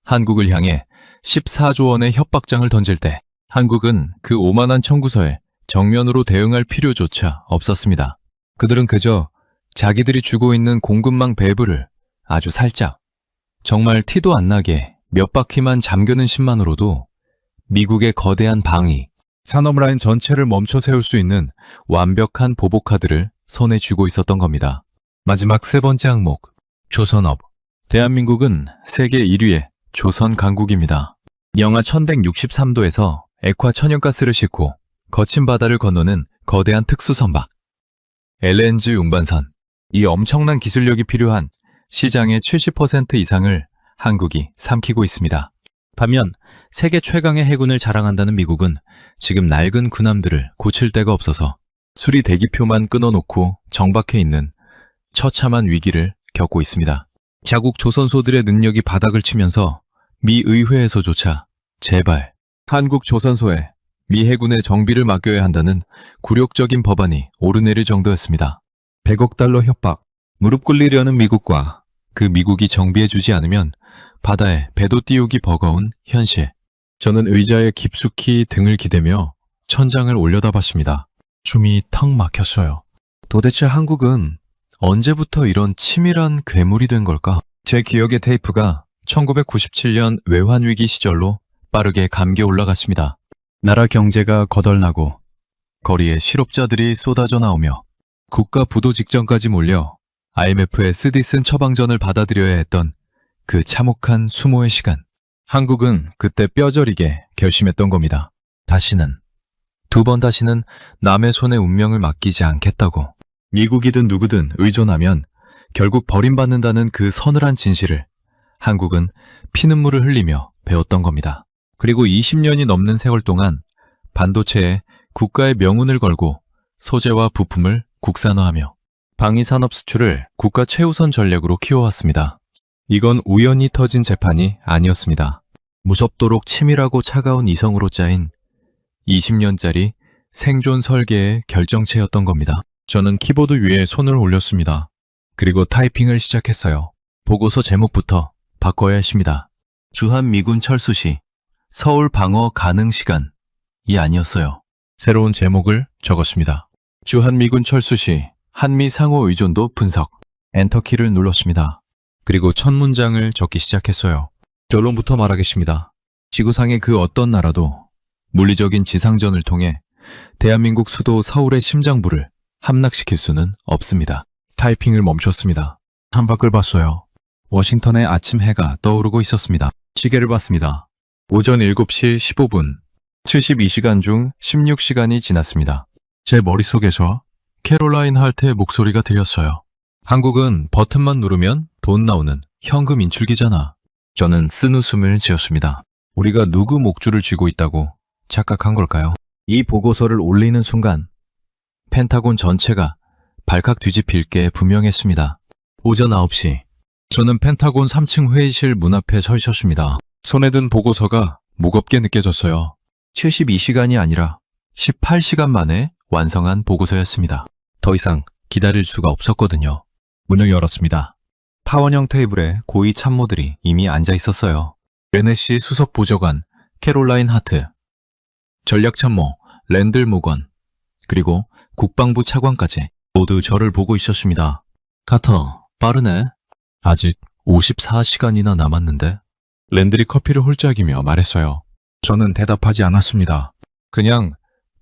S1: 한국을 향해 14조 원의 협박장을 던질 때 한국은 그 오만한 청구서에 정면으로 대응할 필요조차 없었습니다. 그들은 그저 자기들이 주고 있는 공급망 밸브를 아주 살짝, 정말 티도 안 나게 몇 바퀴만 잠그는 신만으로도 미국의 거대한 방위, 산업라인 전체를 멈춰 세울 수 있는 완벽한 보복카드를 손에 쥐고 있었던 겁니다. 마지막 세 번째 항목, 조선업. 대한민국은 세계 1위의 조선 강국입니다. 영하 1163도에서 액화 천연가스를 싣고 거친 바다를 건너는 거대한 특수선박, LNG 운반선. 이 엄청난 기술력이 필요한 시장의 70% 이상을 한국이 삼키고 있습니다. 반면 세계 최강의 해군을 자랑한다는 미국은 지금 낡은 군함들을 고칠 데가 없어서 수리 대기표만 끊어놓고 정박해 있는 처참한 위기를 겪고 있습니다. 자국 조선소들의 능력이 바닥을 치면서 미 의회에서조차 제발 한국 조선소에 미 해군의 정비를 맡겨야 한다는 굴욕적인 법안이 오르내릴 정도였습니다. 100억 달러 협박. 무릎 꿇리려는 미국과 그 미국이 정비해주지 않으면 바다에 배도 띄우기 버거운 현실. 저는 의자에 깊숙이 등을 기대며 천장을 올려다봤습니다. 숨이 턱 막혔어요. 도대체 한국은 언제부터 이런 치밀한 괴물이 된 걸까? 제 기억의 테이프가 1997년 외환위기 시절로 빠르게 감겨 올라갔습니다. 나라 경제가 거덜나고 거리에 실업자들이 쏟아져 나오며 국가 부도 직전까지 몰려 IMF의 쓰디쓴 처방전을 받아들여야 했던 그 참혹한 수모의 시간. 한국은 그때 뼈저리게 결심했던 겁니다. 다시는, 두 번 다시는 남의 손에 운명을 맡기지 않겠다고. 미국이든 누구든 의존하면 결국 버림받는다는 그 서늘한 진실을 한국은 피눈물을 흘리며 배웠던 겁니다. 그리고 20년이 넘는 세월 동안 반도체에 국가의 명운을 걸고 소재와 부품을 국산화하며 방위산업 수출을 국가 최우선 전략으로 키워왔습니다. 이건 우연히 터진 재판이 아니었습니다. 무섭도록 치밀하고 차가운 이성으로 짜인 20년짜리 생존 설계의 결정체였던 겁니다. 저는 키보드 위에 손을 올렸습니다. 그리고 타이핑을 시작했어요. 보고서 제목부터 바꿔야 했습니다. 주한미군 철수 시 서울 방어 가능 시간이 아니었어요. 새로운 제목을 적었습니다. 주한미군 철수 시 한미 상호 의존도 분석. 엔터키를 눌렀습니다. 그리고 첫 문장을 적기 시작했어요. 결론부터 말하겠습니다. 지구상의 그 어떤 나라도 물리적인 지상전을 통해 대한민국 수도 서울의 심장부를 함락시킬 수는 없습니다. 타이핑을 멈췄습니다. 창밖을 봤어요. 워싱턴의 아침 해가 떠오르고 있었습니다. 시계를 봤습니다. 오전 7시 15분. 72시간 중 16시간이 지났습니다. 제 머릿속에서 캐롤라인 할트의 목소리가 들렸어요. 한국은 버튼만 누르면 돈 나오는 현금 인출기잖아. 저는 쓴웃음을 지었습니다. 우리가 누구 목줄을 쥐고 있다고 착각한 걸까요? 이 보고서를 올리는 순간 펜타곤 전체가 발칵 뒤집힐 게 분명했습니다. 오전 9시, 저는 펜타곤 3층 회의실 문 앞에 서 있었습니다. 손에 든 보고서가 무겁게 느껴졌어요. 72시간이 아니라 18시간 만에 완성한 보고서였습니다. 더 이상 기다릴 수가 없었거든요. 문을 열었습니다. 파원형 테이블에 고위 참모들이 이미 앉아 있었어요. 베네시 수석 보좌관 캐롤라인 하트, 전략참모 랜들 모건, 그리고 국방부 차관까지 모두 저를 보고 있었습니다. 카터, 빠르네. 아직 54시간이나 남았는데. 랜들이 커피를 홀짝이며 말했어요. 저는 대답하지 않았습니다. 그냥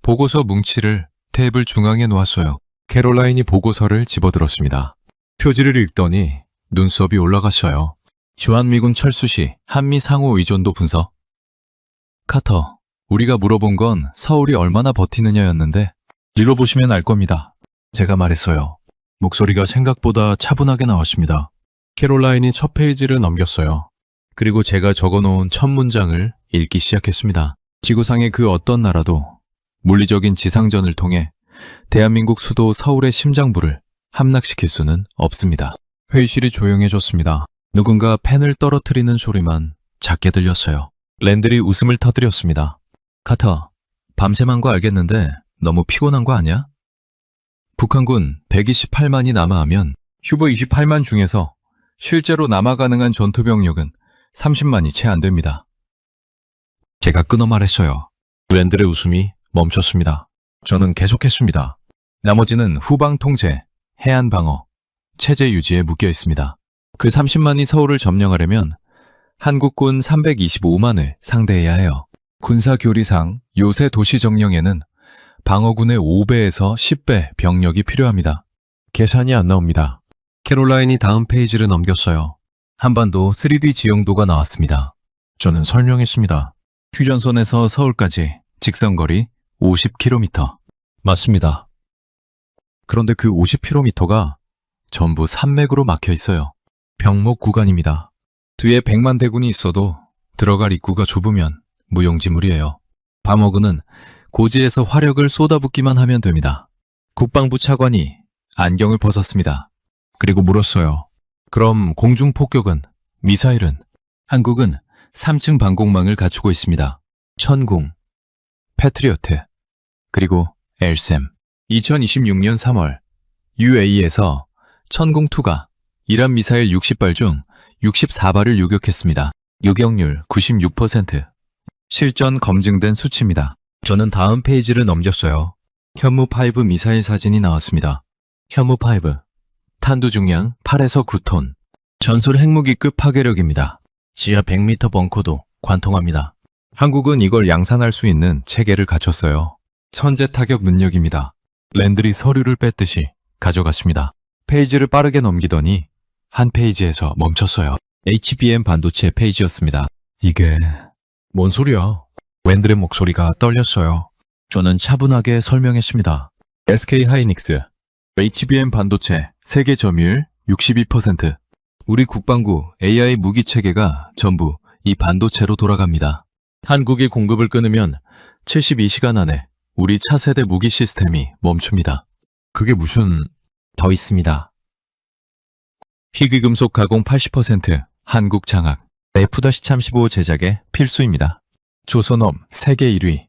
S1: 보고서 뭉치를 테이블 중앙에 놓았어요. 캐롤라인이 보고서를 집어들었습니다. 표지를 읽더니 눈썹이 올라갔어요. 주한미군 철수 시 한미 상호 의존도 분석. 카터, 우리가 물어본 건 서울이 얼마나 버티느냐였는데 읽어보시면 알 겁니다. 제가 말했어요. 목소리가 생각보다 차분하게 나왔습니다. 캐롤라인이 첫 페이지를 넘겼어요. 그리고 제가 적어놓은 첫 문장을 읽기 시작했습니다. 지구상의 그 어떤 나라도 물리적인 지상전을 통해 대한민국 수도 서울의 심장부를 함락시킬 수는 없습니다. 회의실이 조용해졌습니다. 누군가 펜을 떨어뜨리는 소리만 작게 들렸어요. 랜들이 웃음을 터뜨렸습니다. 카터, 밤샘한 거 알겠는데 너무 피곤한 거 아니야? 북한군 128만이 남하하면 휴보 28만 중에서 실제로 남하 가능한 전투 병력은 30만이 채 안 됩니다. 제가 끊어 말했어요. 랜들의 웃음이 멈췄습니다. 저는 계속했습니다. 나머지는 후방 통제, 해안 방어, 체제 유지에 묶여 있습니다. 그 30만이 서울을 점령하려면 한국군 325만을 상대해야 해요. 군사 교리상 요새 도시 정령에는 방어군의 5배에서 10배 병력이 필요합니다. 계산이 안 나옵니다. 캐롤라인이 다음 페이지를 넘겼어요. 한반도 3D 지형도가 나왔습니다. 저는 설명했습니다. 휴전선에서 서울까지 직선거리 50km. 맞습니다. 그런데 그 50km가 전부 산맥으로 막혀 있어요. 병목 구간입니다. 뒤에 100만 대군이 있어도 들어갈 입구가 좁으면 무용지물이에요. 밤어근은 고지에서 화력을 쏟아붓기만 하면 됩니다. 국방부 차관이 안경을 벗었습니다. 그리고 물었어요. 그럼 공중폭격은? 미사일은? 한국은 3층 방공망을 갖추고 있습니다. 천궁, 패트리어트, 그리고 엘셈. 2026년 3월 UAE에서 천공2가 이란 미사일 60발 중 64발을 요격했습니다. 요격률 96%. 실전 검증된 수치입니다. 저는 다음 페이지를 넘겼어요. 현무5 미사일 사진이 나왔습니다. 현무5. 탄두 중량 8에서 9톤. 전술 핵무기급 파괴력입니다. 지하 100m 벙커도 관통합니다. 한국은 이걸 양산할 수 있는 체계를 갖췄어요. 선제 타격 능력입니다. 랜들이 서류를 뺐듯이 가져갔습니다. 페이지를 빠르게 넘기더니 한 페이지에서 멈췄어요. HBM 반도체 페이지였습니다. 이게 뭔 소리야? 웬들의 목소리가 떨렸어요. 저는 차분하게 설명했습니다. SK 하이닉스, HBM 반도체 세계 점유율 62%. 우리 국방부 AI 무기 체계가 전부 이 반도체로 돌아갑니다. 한국이 공급을 끊으면 72시간 안에 우리 차세대 무기 시스템이 멈춥니다. 그게 무슨... 더 있습니다. 희귀금속 가공 80% 한국 장악, F-35 제작에 필수입니다. 조선업 세계 1위.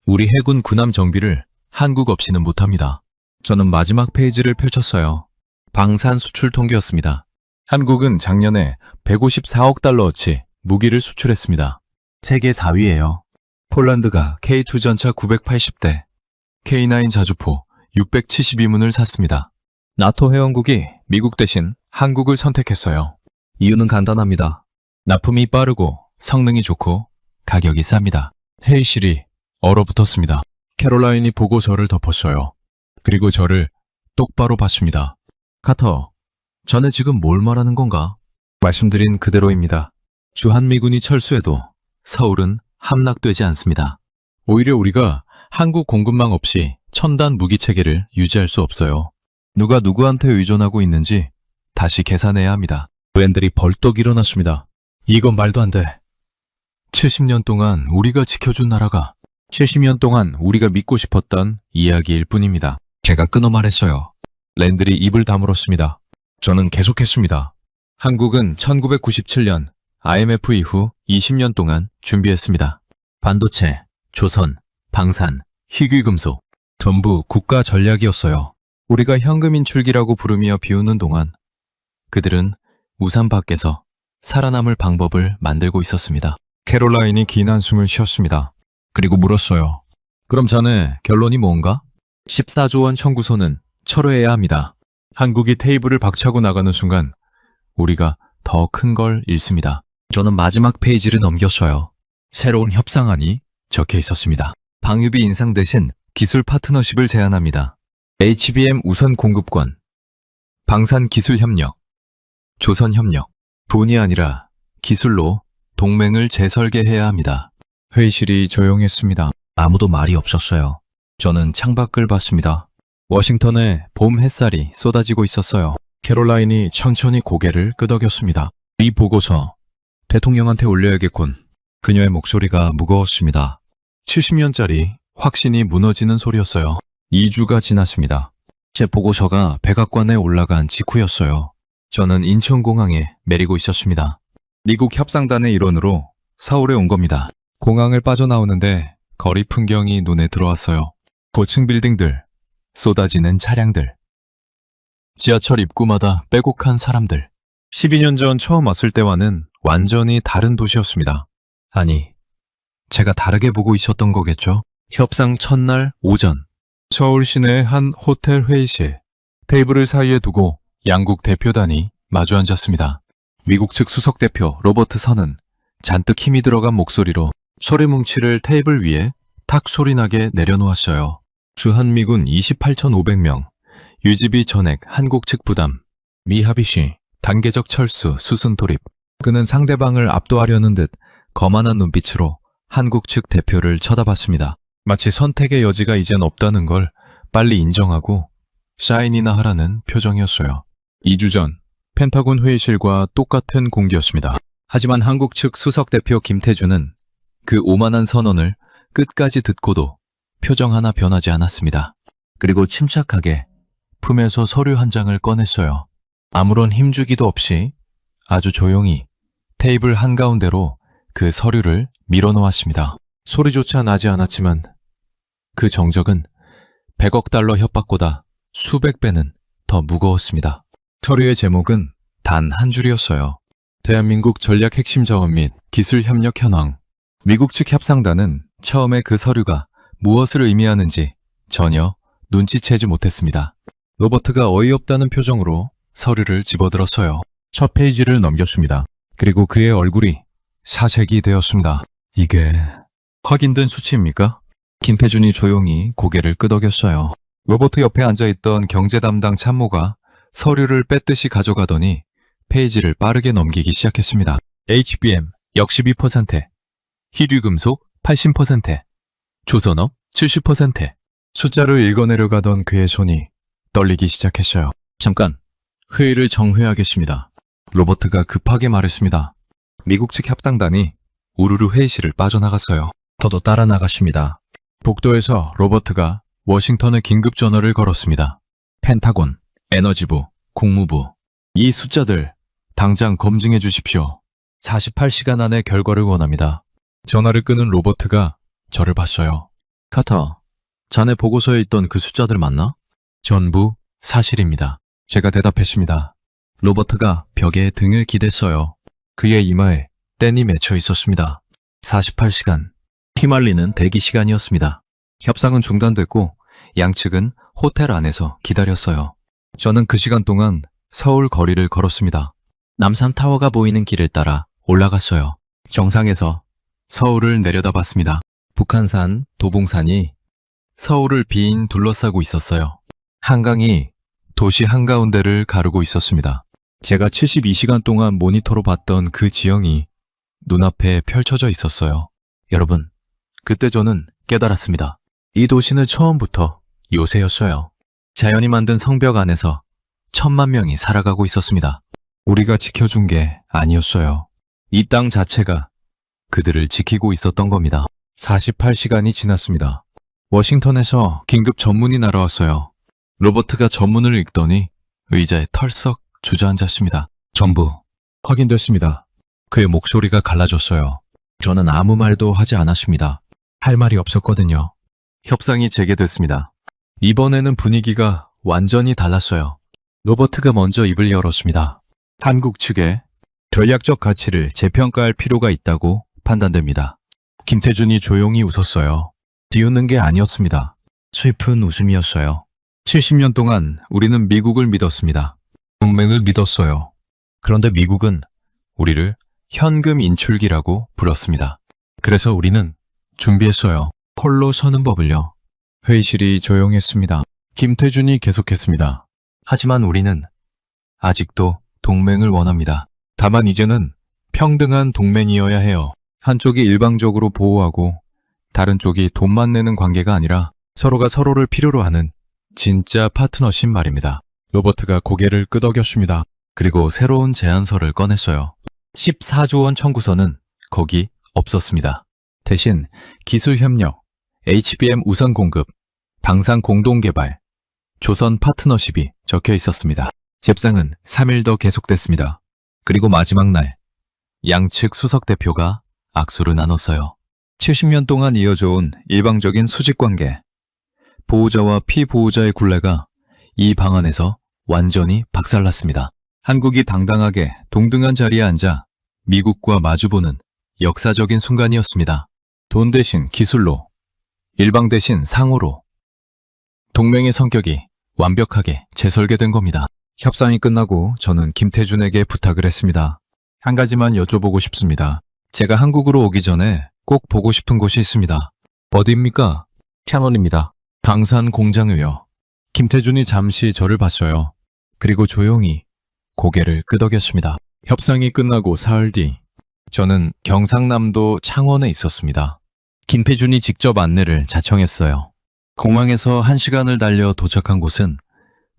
S1: 우리 해군 군함 정비를 한국 없이는 못합니다. 저는 마지막 페이지를 펼쳤어요. 방산 수출 통계였습니다. 한국은 작년에 154억 달러어치 무기를 수출했습니다. 세계 4위예요. 폴란드가 K2 전차 980대, K9 자주포 672문을 샀습니다. 나토 회원국이 미국 대신 한국을 선택했어요. 이유는 간단합니다. 납품이 빠르고 성능이 좋고 가격이 쌉니다. 헤이실이 얼어붙었습니다. 캐롤라인이 보고 저를 덮었어요. 그리고 저를 똑바로 봤습니다. 카터, 자네 지금 뭘 말하는 건가? 말씀드린 그대로입니다. 주한미군이 철수해도 서울은 함락되지 않습니다. 오히려 우리가 한국 공급망 없이 첨단 무기 체계를 유지할 수 없어요. 누가 누구한테 의존하고 있는지 다시 계산해야 합니다. 웬들이 벌떡 일어났습니다. 이건 말도 안 돼. 70년 동안 우리가 지켜준 나라가 70년 동안 우리가 믿고 싶었던 이야기일 뿐입니다. 제가 끊어 말했어요. 랜들이 입을 다물었습니다. 저는 계속했습니다. 한국은 1997년 IMF 이후 20년 동안 준비했습니다. 반도체, 조선, 방산, 희귀금속 전부 국가 전략이었어요. 우리가 현금 인출기라고 부르며 비우는 동안 그들은 우산 밖에서 살아남을 방법을 만들고 있었습니다. 캐롤라인이 긴 한숨을 쉬었습니다. 그리고 물었어요. 그럼 자네 결론이 뭔가? 14조 원 청구서는 철회해야 합니다. 한국이 테이블을 박차고 나가는 순간 우리가 더 큰 걸 잃습니다. 저는 마지막 페이지를 넘겼어요. 새로운 협상안이 적혀 있었습니다. 방위비 인상 대신 기술 파트너십을 제안합니다. HBM 우선 공급권, 방산 기술 협력, 조선 협력, 돈이 아니라 기술로 동맹을 재설계해야 합니다. 회의실이 조용했습니다. 아무도 말이 없었어요. 저는 창밖을 봤습니다. 워싱턴에 봄 햇살이 쏟아지고 있었어요. 캐롤라인이 천천히 고개를 끄덕였습니다. 이 보고서 대통령한테 올려야겠군. 그녀의 목소리가 무거웠습니다. 70년짜리 확신이 무너지는 소리였어요. 2주가 지났습니다. 제 보고서가 백악관에 올라간 직후였어요. 저는 인천공항에 내리고 있었습니다. 미국 협상단의 일원으로 서울에 온 겁니다. 공항을 빠져나오는데 거리 풍경이 눈에 들어왔어요. 고층 빌딩들, 쏟아지는 차량들, 지하철 입구마다 빼곡한 사람들. 12년 전 처음 왔을 때와는 완전히 다른 도시였습니다. 아니, 제가 다르게 보고 있었던 거겠죠? 협상 첫날 오전, 서울 시내 한 호텔 회의실, 테이블을 사이에 두고 양국 대표단이 마주 앉았습니다. 미국 측 수석대표 로버트 선은 잔뜩 힘이 들어간 목소리로 소리뭉치를 테이블 위에 탁 소리나게 내려놓았어요. 주한미군 28,500명, 유지비 전액 한국 측 부담, 미합의 시 단계적 철수 수순 돌입. 그는 상대방을 압도하려는 듯 거만한 눈빛으로 한국 측 대표를 쳐다봤습니다. 마치 선택의 여지가 이젠 없다는 걸 빨리 인정하고 사인이나 하라는 표정이었어요. 2주 전 펜타곤 회의실과 똑같은 공기였습니다. 하지만 한국 측 수석 대표 김태준은 그 오만한 선언을 끝까지 듣고도 표정 하나 변하지 않았습니다. 그리고 침착하게 품에서 서류 한 장을 꺼냈어요. 아무런 힘주기도 없이 아주 조용히 테이블 한가운데로 그 서류를 밀어놓았습니다. 소리조차 나지 않았지만 그 정적은 100억 달러 협박보다 수백 배는 더 무거웠습니다. 서류의 제목은 단 한 줄이었어요. 대한민국 전략 핵심 자원 및 기술 협력 현황. 미국 측 협상단은 처음에 그 서류가 무엇을 의미하는지 전혀 눈치채지 못했습니다. 로버트가 어이없다는 표정으로 서류를 집어들었어요. 첫 페이지를 넘겼습니다. 그리고 그의 얼굴이 사색이 되었습니다. 이게 확인된 수치입니까? 김태준이 조용히 고개를 끄덕였어요. 로버트 옆에 앉아있던 경제 담당 참모가 서류를 뺏듯이 가져가더니 페이지를 빠르게 넘기기 시작했습니다. HBM 역 12%, 희귀금속 80%, 조선업 70%. 숫자를 읽어내려 가던 그의 손이 떨리기 시작했어요. 잠깐, 회의를 정회하겠습니다. 로버트가 급하게 말했습니다. 미국 측 협상단이 우르르 회의실을 빠져나갔어요. 저도 따라 나갔습니다. 복도에서 로버트가 워싱턴에 긴급 전화를 걸었습니다. 펜타곤, 에너지부, 국무부. 이 숫자들 당장 검증해 주십시오. 48시간 안에 결과를 원합니다. 전화를 끊은 로버트가 저를 봤어요. 카터, 자네 보고서에 있던 그 숫자들 맞나? 전부 사실입니다. 제가 대답했습니다. 로버트가 벽에 등을 기댔어요. 그의 이마에 땐이 맺혀 있었습니다. 48시간. 휘말리는 대기 시간이었습니다. 협상은 중단됐고 양측은 호텔 안에서 기다렸어요. 저는 그 시간 동안 서울 거리를 걸었습니다. 남산타워가 보이는 길을 따라 올라갔어요. 정상에서 서울을 내려다봤습니다. 북한산, 도봉산이 서울을 빈 둘러싸고 있었어요. 한강이 도시 한가운데를 가르고 있었습니다. 제가 72시간 동안 모니터로 봤던 그 지형이 눈앞에 펼쳐져 있었어요. 여러분, 그때 저는 깨달았습니다. 이 도시는 처음부터 요새였어요. 자연이 만든 성벽 안에서 1,000만 명이 살아가고 있었습니다. 우리가 지켜준 게 아니었어요. 이 땅 자체가 그들을 지키고 있었던 겁니다. 48시간이 지났습니다. 워싱턴에서 긴급 전문이 날아왔어요. 로버트가 전문을 읽더니 의자에 털썩 주저앉았습니다. 전부 확인됐습니다. 그의 목소리가 갈라졌어요. 저는 아무 말도 하지 않았습니다. 할 말이 없었거든요. 협상이 재개됐습니다. 이번에는 분위기가 완전히 달랐어요. 로버트가 먼저 입을 열었습니다. 한국 측의 전략적 가치를 재평가할 필요가 있다고 판단됩니다. 김태준이 조용히 웃었어요. 비웃는 게 아니었습니다. 슬픈 웃음이었어요. 70년 동안 우리는 미국을 믿었습니다. 동맹을 믿었어요. 그런데 미국은 우리를 현금 인출기라고 불렀습니다. 그래서 우리는 준비했어요. 홀로 서는 법을요. 회의실이 조용했습니다. 김태준이 계속했습니다. 하지만 우리는 아직도 동맹을 원합니다. 다만 이제는 평등한 동맹이어야 해요. 한쪽이 일방적으로 보호하고 다른 쪽이 돈만 내는 관계가 아니라 서로가 서로를 필요로 하는 진짜 파트너십 말입니다. 로버트가 고개를 끄덕였습니다. 그리고 새로운 제안서를 꺼냈어요. 14조 원 청구서는 거기 없었습니다. 대신 기술협력, HBM 우선 공급, 방산 공동개발, 조선 파트너십이 적혀 있었습니다. 잽상은 3일 더 계속됐습니다. 그리고 마지막 날, 양측 수석 대표가 악수를 나눴어요. 70년 동안 이어져온 일방적인 수직관계, 보호자와 피보호자의 굴레가 이 방안에서 완전히 박살났습니다. 한국이 당당하게 동등한 자리에 앉아 미국과 마주보는 역사적인 순간이었습니다. 돈 대신 기술로, 일방 대신 상호로 동맹의 성격이 완벽하게 재설계된 겁니다. 협상이 끝나고 저는 김태준에게 부탁을 했습니다. 한 가지만 여쭤보고 싶습니다. 제가 한국으로 오기 전에 꼭 보고 싶은 곳이 있습니다. 어디입니까? 창원입니다. 강산 공장을요. 김태준이 잠시 저를 봤어요. 그리고 조용히 고개를 끄덕였습니다. 협상이 끝나고 사흘 뒤 저는 경상남도 창원에 있었습니다. 김태준이 직접 안내를 자청했어요. 공항에서 1시간을 달려 도착한 곳은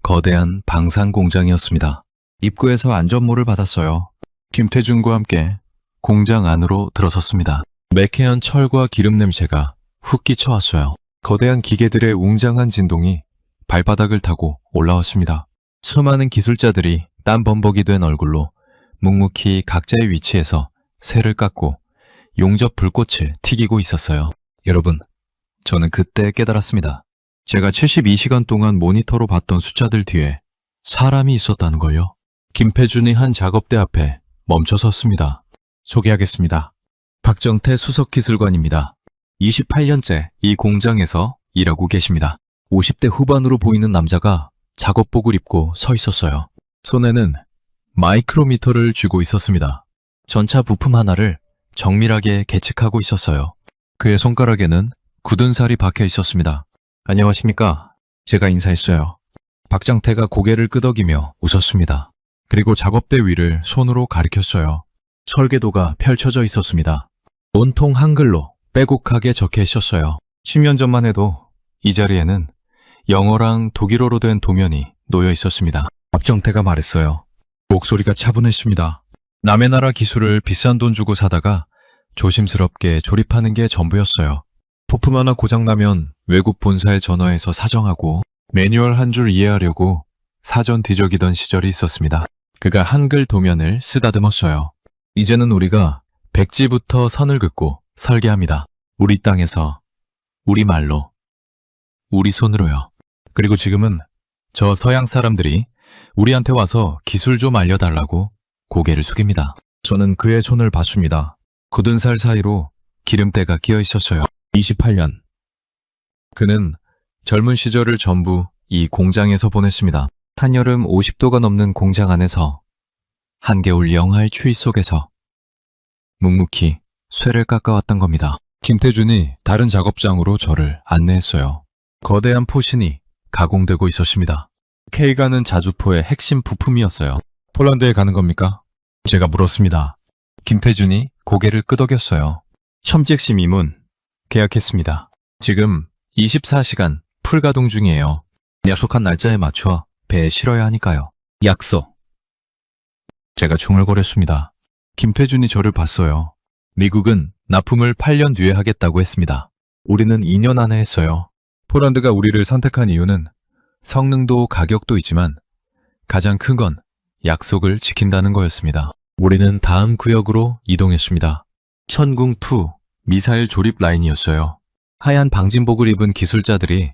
S1: 거대한 방산 공장이었습니다. 입구에서 안전모를 받았어요. 김태준과 함께 공장 안으로 들어섰습니다. 매캐한 철과 기름 냄새가 훅 끼쳐왔어요. 거대한 기계들의 웅장한 진동이 발바닥을 타고 올라왔습니다. 수많은 기술자들이 땀 범벅이 된 얼굴로 묵묵히 각자의 위치에서 새를 깎고 용접 불꽃을 튀기고 있었어요. 여러분, 저는 그때 깨달았습니다. 제가 72시간 동안 모니터로 봤던 숫자들 뒤에 사람이 있었다는 걸요. 김태준이 한 작업대 앞에 멈춰 섰습니다. 소개하겠습니다. 박정태 수석기술관입니다. 28년째 이 공장에서 일하고 계십니다. 50대 후반으로 보이는 남자가 작업복을 입고 서 있었어요. 손에는 마이크로미터를 쥐고 있었습니다. 전차 부품 하나를 정밀하게 계측하고 있었어요. 그의 손가락에는 굳은 살이 박혀 있었습니다. 안녕하십니까? 제가 인사했어요. 박정태가 고개를 끄덕이며 웃었습니다. 그리고 작업대 위를 손으로 가리켰어요. 설계도가 펼쳐져 있었습니다. 온통 한글로 빼곡하게 적혀 있었어요. 10년 전만 해도 이 자리에는 영어랑 독일어로 된 도면이 놓여 있었습니다. 박정태가 말했어요. 목소리가 차분했습니다. 남의 나라 기술을 비싼 돈 주고 사다가 조심스럽게 조립하는 게 전부였어요. 부품 하나 고장나면 외국 본사에 전화해서 사정하고 매뉴얼 한 줄 이해하려고 사전 뒤적이던 시절이 있었습니다. 그가 한글 도면을 쓰다듬었어요. 이제는 우리가 백지부터 선을 긋고 설계합니다. 우리 땅에서, 우리 말로, 우리 손으로요. 그리고 지금은 저 서양 사람들이 우리한테 와서 기술 좀 알려달라고 고개를 숙입니다. 저는 그의 손을 봤습니다. 굳은 살 사이로 기름때가 끼어 있었어요. 28년. 그는 젊은 시절을 전부 이 공장에서 보냈습니다. 한여름 50도가 넘는 공장 안에서, 한겨울 영하의 추위 속에서 묵묵히 쇠를 깎아왔던 겁니다. 김태준이 다른 작업장으로 저를 안내했어요. 거대한 포신이 가공되고 있었습니다. K가는 자주포의 핵심 부품이었어요. 폴란드에 가는 겁니까? 제가 물었습니다. 김태준이 고개를 끄덕였어요. 첨직심 이문 계약했습니다. 지금 24시간 풀가동 중이에요. 약속한 날짜에 맞춰 배에 실어야 하니까요. 약속. 제가 중얼거렸습니다. 김태준이 저를 봤어요. 미국은 납품을 8년 뒤에 하겠다고 했습니다. 우리는 2년 안에 했어요. 폴란드가 우리를 선택한 이유는 성능도 가격도 있지만 가장 큰 건 약속을 지킨다는 거였습니다. 우리는 다음 구역으로 이동했습니다. 천궁2 미사일 조립 라인이었어요. 하얀 방진복을 입은 기술자들이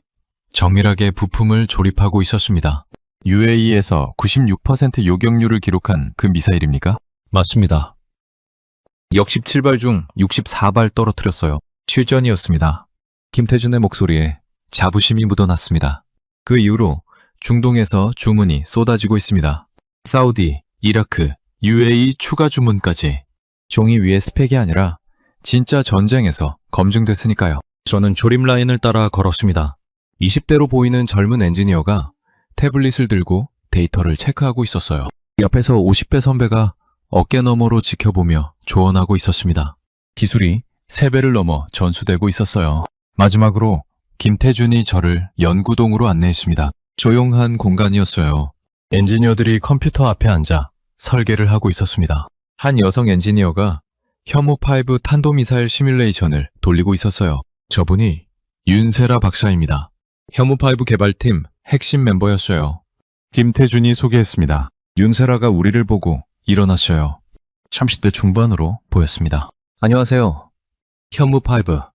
S1: 정밀하게 부품을 조립하고 있었습니다. UAE에서 96% 요격률을 기록한 그 미사일입니까? 맞습니다. 역 17발 중 64발 떨어뜨렸어요. 실전이었습니다. 김태준의 목소리에 자부심이 묻어났습니다. 그 이후로 중동에서 주문이 쏟아지고 있습니다. 사우디, 이라크, UAE 추가 주문까지. 종이 위에 스펙이 아니라 진짜 전쟁에서 검증됐으니까요. 저는 조립 라인을 따라 걸었습니다. 20대로 보이는 젊은 엔지니어가 태블릿을 들고 데이터를 체크하고 있었어요. 옆에서 50배 선배가 어깨 너머로 지켜보며 조언하고 있었습니다. 기술이 3배를 넘어 전수되고 있었어요. 마지막으로 김태준이 저를 연구동으로 안내했습니다. 조용한 공간이었어요. 엔지니어들이 컴퓨터 앞에 앉아 설계를 하고 있었습니다. 한 여성 엔지니어가 혐오5 탄도미사일 시뮬레이션을 돌리고 있었어요. 저분이 윤세라 박사입니다. 혐오5 개발팀 핵심 멤버였어요. 김태준이 소개했습니다. 윤세라가 우리를 보고 일어났어요. 30대 중반으로 보였습니다. 안녕하세요. 혐오5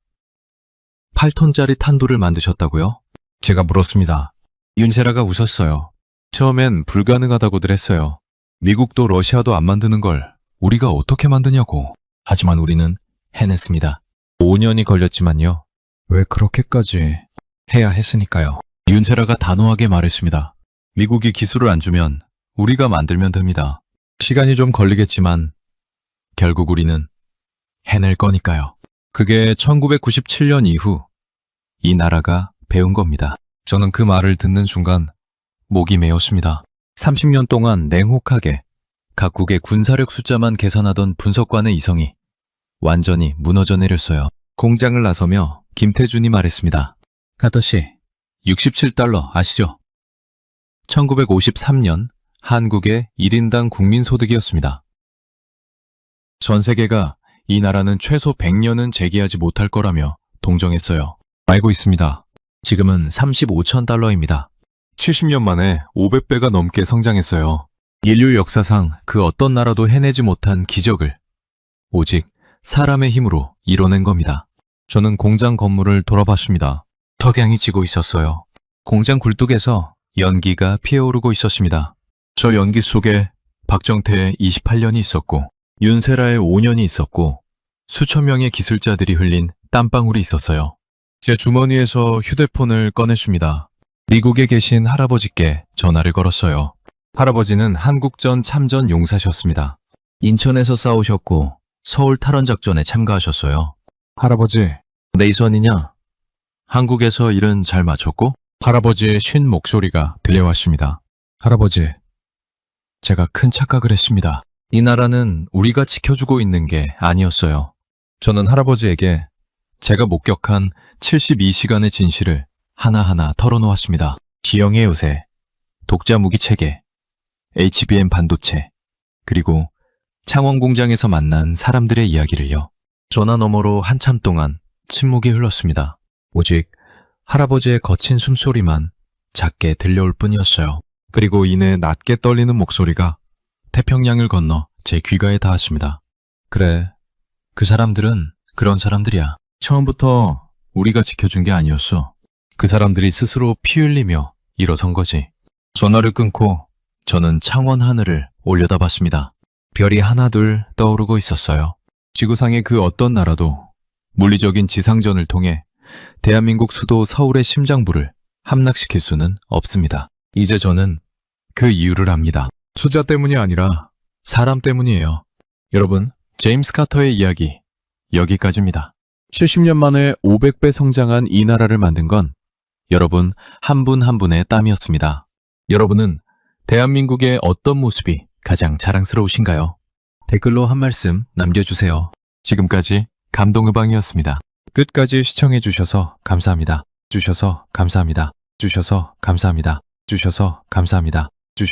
S1: 8톤짜리 탄도를 만드셨다고요? 제가 물었습니다. 윤세라가 웃었어요. 처음엔 불가능하다고들 했어요. 미국도 러시아도 안 만드는 걸 우리가 어떻게 만드냐고. 하지만 우리는 해냈습니다. 5년이 걸렸지만요. 왜 그렇게까지 해야 했으니까요. 윤세라가 단호하게 말했습니다. 미국이 기술을 안 주면 우리가 만들면 됩니다. 시간이 좀 걸리겠지만 결국 우리는 해낼 거니까요. 그게 1997년 이후 이 나라가 배운 겁니다. 저는 그 말을 듣는 순간 목이 메었습니다. 30년 동안 냉혹하게 각국의 군사력 숫자만 계산하던 분석관의 이성이 완전히 무너져 내렸어요. 공장을 나서며 김태준이 말했습니다. 카터씨, 67달러 아시죠? 1953년 한국의 1인당 국민소득이었습니다. 전 세계가 이 나라는 최소 100년은 재기하지 못할 거라며 동정했어요. 알고 있습니다. 지금은 35,000달러입니다. 70년 만에 500배가 넘게 성장했어요. 인류 역사상 그 어떤 나라도 해내지 못한 기적을 오직 사람의 힘으로 이뤄낸 겁니다. 저는 공장 건물을 돌아봤습니다. 덕양이 지고 있었어요. 공장 굴뚝에서 연기가 피어오르고 있었습니다. 저 연기 속에 박정태의 28년이 있었고 윤세라의 5년이 있었고 수천 명의 기술자들이 흘린 땀방울이 있었어요. 제 주머니에서 휴대폰을 꺼냈습니다. 미국에 계신 할아버지께 전화를 걸었어요. 할아버지는 한국전 참전 용사셨습니다. 인천에서 싸우셨고 서울 탈원작전에 참가하셨어요. 할아버지, 네이선이냐? 한국에서 일은 잘 마쳤고? 할아버지의 쉰 목소리가 들려왔습니다. 할아버지, 제가 큰 착각을 했습니다. 이 나라는 우리가 지켜주고 있는 게 아니었어요. 저는 할아버지에게 제가 목격한 72시간의 진실을 하나하나 털어놓았습니다. 지영의 요새, 독자 무기 체계, HBM 반도체, 그리고 창원 공장에서 만난 사람들의 이야기를요. 전화 너머로 한참 동안 침묵이 흘렀습니다. 오직 할아버지의 거친 숨소리만 작게 들려올 뿐이었어요. 그리고 이내 낮게 떨리는 목소리가 태평양을 건너 제 귀가에 닿았습니다. 그래, 그 사람들은 그런 사람들이야. 처음부터 우리가 지켜준 게 아니었어. 그 사람들이 스스로 피 흘리며 일어선 거지. 전화를 끊고 저는 창원 하늘을 올려다봤습니다. 별이 하나둘 떠오르고 있었어요. 지구상의 그 어떤 나라도 물리적인 지상전을 통해 대한민국 수도 서울의 심장부를 함락시킬 수는 없습니다. 이제 저는 그 이유를 압니다. 숫자 때문이 아니라 사람 때문이에요. 여러분, 제임스 카터의 이야기 여기까지입니다. 70년 만에 500배 성장한 이 나라를 만든 건 여러분 한 분 한 분의 땀이었습니다. 여러분은 대한민국의 어떤 모습이 가장 자랑스러우신가요? 댓글로 한 말씀 남겨주세요. 지금까지 감동의방이었습니다. 끝까지 시청해주셔서 감사합니다. 주셔서 감사합니다. 주셔서 감사합니다. 주셔서 감사합니다.